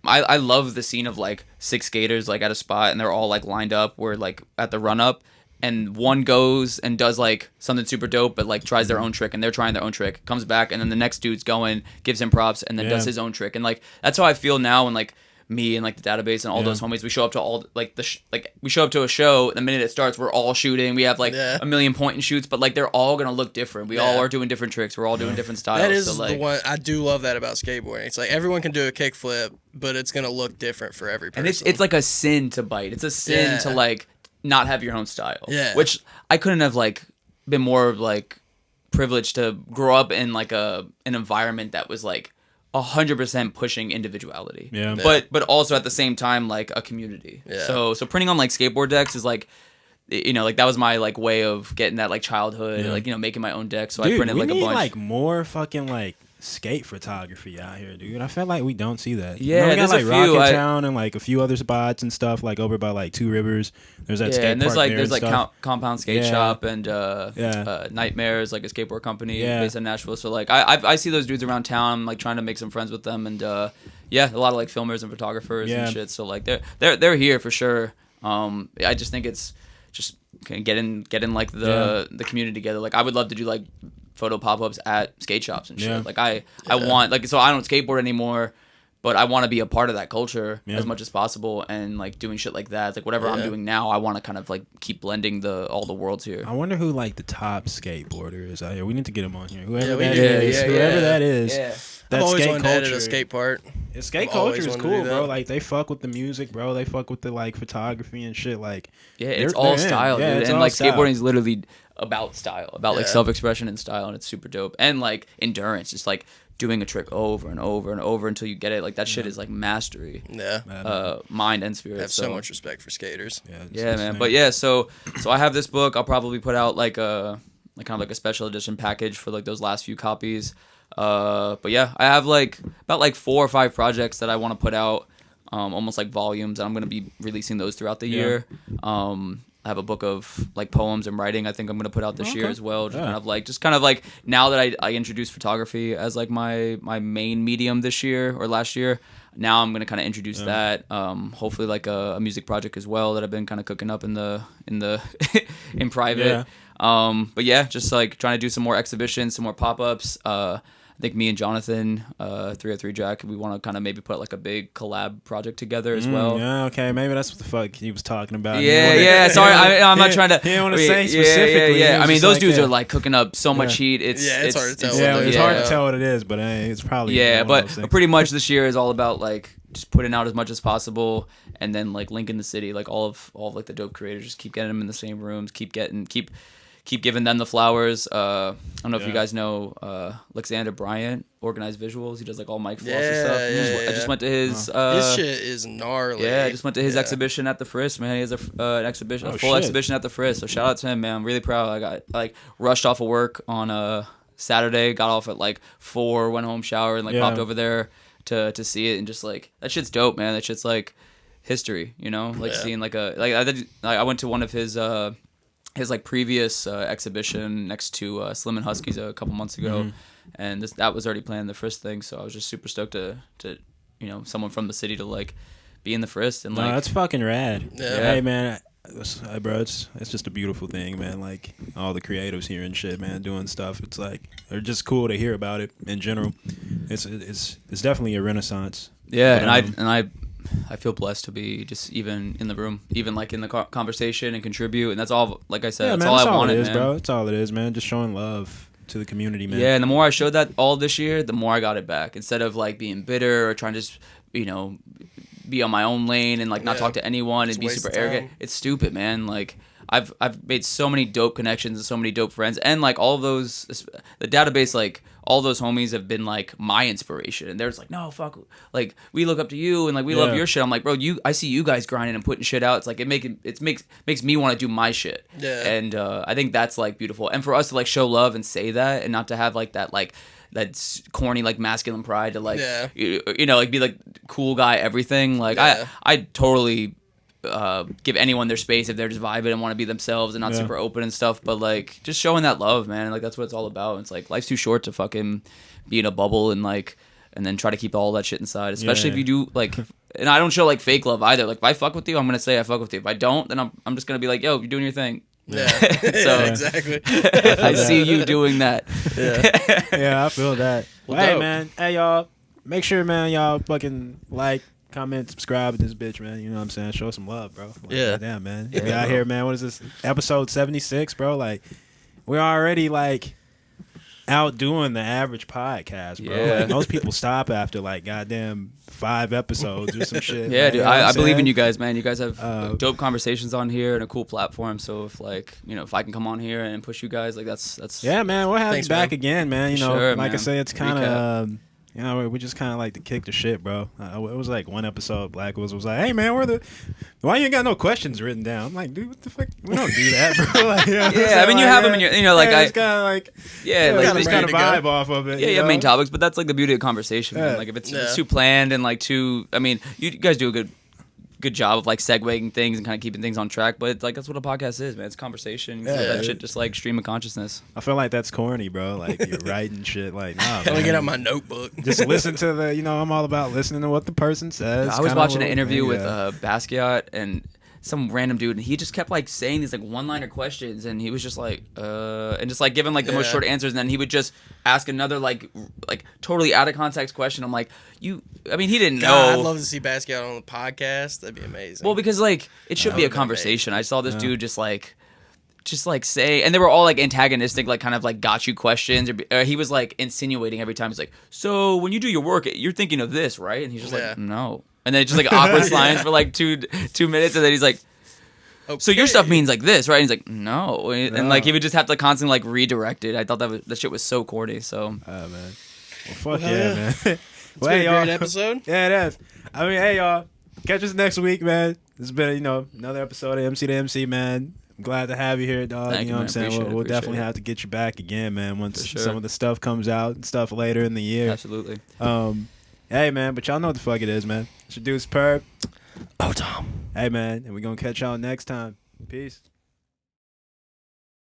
I love the scene of like 6 skaters like at a spot, and they're all like lined up. We're like at the run up, and one goes and does like something super dope, but like tries their own trick, and they're trying their own trick, comes back, and then the next dude's going, gives him props, and then does his own trick. And like that's how I feel now, and like me and like the database and all those homies, we show up to all like we show up to a show. The minute it starts, we're all shooting. We have like a million point and shoots, but like they're all gonna look different. We all are doing different tricks. We're all doing different styles. That is so, like, the one I do love that about skateboarding. It's like everyone can do a kickflip, but it's gonna look different for every person. And it's like a sin to bite. It's a sin to like not have your own style. Yeah. Which I couldn't have like been more like privileged to grow up in like an environment that was like 100% pushing individuality. But also at the same time like a community. So printing on like skateboard decks is like, like that was my like way of getting that like childhood, like making my own deck. So I printed like a bunch. We need like more fucking like skate photography out here, dude. I feel like we don't see that. Yeah, we got there's like a few. Rocket Town and like a few other spots and stuff like over by like Two Rivers. There's that skate and there's park like there and Compound Skate Shop and Nightmares, like a skateboard company based in Nashville. So like I see those dudes around town. I'm like trying to make some friends with them, and a lot of like filmers and photographers and shit. So like they're here for sure. I just think it's just getting like the community together. Like I would love to do like photo pop-ups at skate shops and shit. Like I want like, so I don't skateboard anymore, but I want to be a part of that culture as much as possible, and like doing shit like that. It's like whatever I'm doing now, I want to kind of like keep blending all the worlds here. I wonder who like the top skateboarder is out here. We need to get him on here. Whoever that is. I've always wanted to edit a skate part. Skate culture is cool, bro. Like they fuck with the music, bro. They fuck with the like photography and shit. Like it's all style, dude. And like skateboarding is literally about style, about like self-expression and style, and it's super dope. And like endurance, just like doing a trick over and over and over until you get it. Like that shit is like mastery. Mind and spirit. I have so much respect for skaters. Man. But so I have this book. I'll probably put out like a kind of like a special edition package for like those last few copies. But I have like about like 4 or 5 projects that I want to put out. almost like volumes. And I'm gonna be releasing those throughout the year. I have a book of like poems and writing I think I'm gonna put out this year as well. Just kind of like now that I introduced photography as like my main medium this year or last year. Now I'm gonna kind of introduce that. Hopefully like a music project as well that I've been kind of cooking up in the in private. But yeah, just like trying to do some more exhibitions, some more pop-ups. I think me and Jonathan, 303 Jack, we want to kind of maybe put like a big collab project together as well. Yeah, okay, maybe that's what the fuck he was talking about. Yeah. Sorry, I'm not trying to. He didn't want to say specifically. Yeah. I mean, those dudes are like cooking up so much heat. It's hard to tell. It's hard to tell what it is, but it's probably but pretty much this year is all about like just putting out as much as possible, and then like linking the city, like all of like the dope creators, just keep getting them in the same rooms, keep giving them the flowers. I don't know if you guys know Alexander Bryant, Organized Visuals. He does like all Mike Floss and stuff. I just went to his. His shit is gnarly. Yeah, I just went to his exhibition at the Frisk. Man, he has an exhibition, a full exhibition at the Frisk. So shout out to him, man. I'm really proud. I got like rushed off of work on Saturday. Got off at like 4, went home, showered, and like popped over there to see it, and just like that shit's dope, man. That shit's like history, you know, like seeing like I went to one of his like previous exhibition next to Slim and Huskies a couple months ago, and that was already planned, the Frisk thing. So I was just super stoked to you know, someone from the city to like be in the Frisk and like. No, that's fucking rad. Yeah. Hey man, bro, it's just a beautiful thing, man. Like all the creatives here and shit, man, doing stuff. It's like they're just cool to hear about it in general. It's definitely a renaissance. Yeah, but, I feel blessed to be just even in the room, even like in the conversation and contribute, and that's all. Like I said, that's all I wanted, man. Bro. That's all it is, man. Just showing love to the community, man. Yeah, and the more I showed that all this year, the more I got it back. Instead of like being bitter or trying to just, you know, be on my own lane and like not talk to anyone and be super arrogant. It's stupid, man. Like I've made so many dope connections and so many dope friends, and like all of those, the database, like all those homies have been like my inspiration, and they're just like, no, fuck, like we look up to you and like we love your shit. I'm like, bro, I see you guys grinding and putting shit out. It's like it makes me want to do my shit. Yeah. And I think that's like beautiful, and for us to like show love and say that, and not to have like that that's corny like masculine pride to like you know, like be like cool guy everything. Like I totally give anyone their space if they're just vibing and want to be themselves and not super open and stuff, but like just showing that love, man. Like that's what it's all about. It's like life's too short to fucking be in a bubble and like, and then try to keep all that shit inside, especially if you do like, and I don't show like fake love either. Like if I fuck with you, I'm gonna say I fuck with you. If I don't, then I'm just gonna be like, yo, you're doing your thing. Yeah. So exactly. I see you doing that. Yeah, I feel that. Well, hey dope. man, hey y'all, make sure, man, y'all fucking like, comment, subscribe to this bitch, man. You know what I'm saying? Show some love, bro. Like, damn, man. We out here, man. What is this? Episode 76, bro. Like, we're already like outdoing the average podcast, bro. Yeah. Like, most people stop after like goddamn 5 episodes or some shit. Yeah, man. dude. You know what I I'm believe in saying? you guys, man. You guys have dope conversations on here and a cool platform. So if like, you know, if I can come on here and push you guys, like that's Yeah, man. We'll have you back man. again, man. You know, Sure, like I man. say, it's kind of. You know, we just kind of like to kick the shit, bro. It was like one episode, Black was like, "Hey, man, why you ain't got no questions written down?" I'm like, "Dude, what the fuck? We don't do that, bro." Like, you know I mean, you have them in your, you know, like it's kind of like, like just kind of vibe off of it. Yeah, you have main topics, but that's like the beauty of conversation, man. Yeah. Like if it's too planned and like too, I mean, you guys do a good job of like segueing things and kind of keeping things on track, but it's like that's what a podcast is, man. It's conversation. That shit just like stream of consciousness. I feel like that's corny, bro. Like you're writing shit. Like, nah, Let me man. get out my notebook. Just listen to the. You know, I'm all about listening to what the person says. I was kinda watching an little interview thing, with Basquiat and some random dude, and he just kept like saying these like one-liner questions, and he was just like and just like giving like the most short answers, and then he would just ask another like totally out of context question. I'm like, I mean, he didn't know. I'd love to see Basquiat on the podcast. That'd be amazing. Well, because like it should be a conversation. I saw this dude just like say, and they were all like antagonistic, like kind of like got you questions, or he was like insinuating every time. He's like, so when you do your work, you're thinking of this, right? And he's just like, no. And then just like awkward silence for like two minutes, and then he's like, so your stuff means like this, right? And he's like, no. And like he would just have to constantly like redirect it. I thought that shit was so corny. So Oh man, well, fuck man. It's been a great episode. Yeah, it is. I mean, hey y'all, catch us next week, man. This has been another episode of MC2MC, man. I'm glad to have you here, dog. Thank you know you, what I'm saying? man. We'll Appreciate definitely it. have to get you back again, man, once For sure. some of the stuff comes out and stuff later in the year. Absolutely. Hey, man, but y'all know what the fuck it is, man. It's your dude's Perp. Ohtom. Hey, man, and we're going to catch y'all next time. Peace.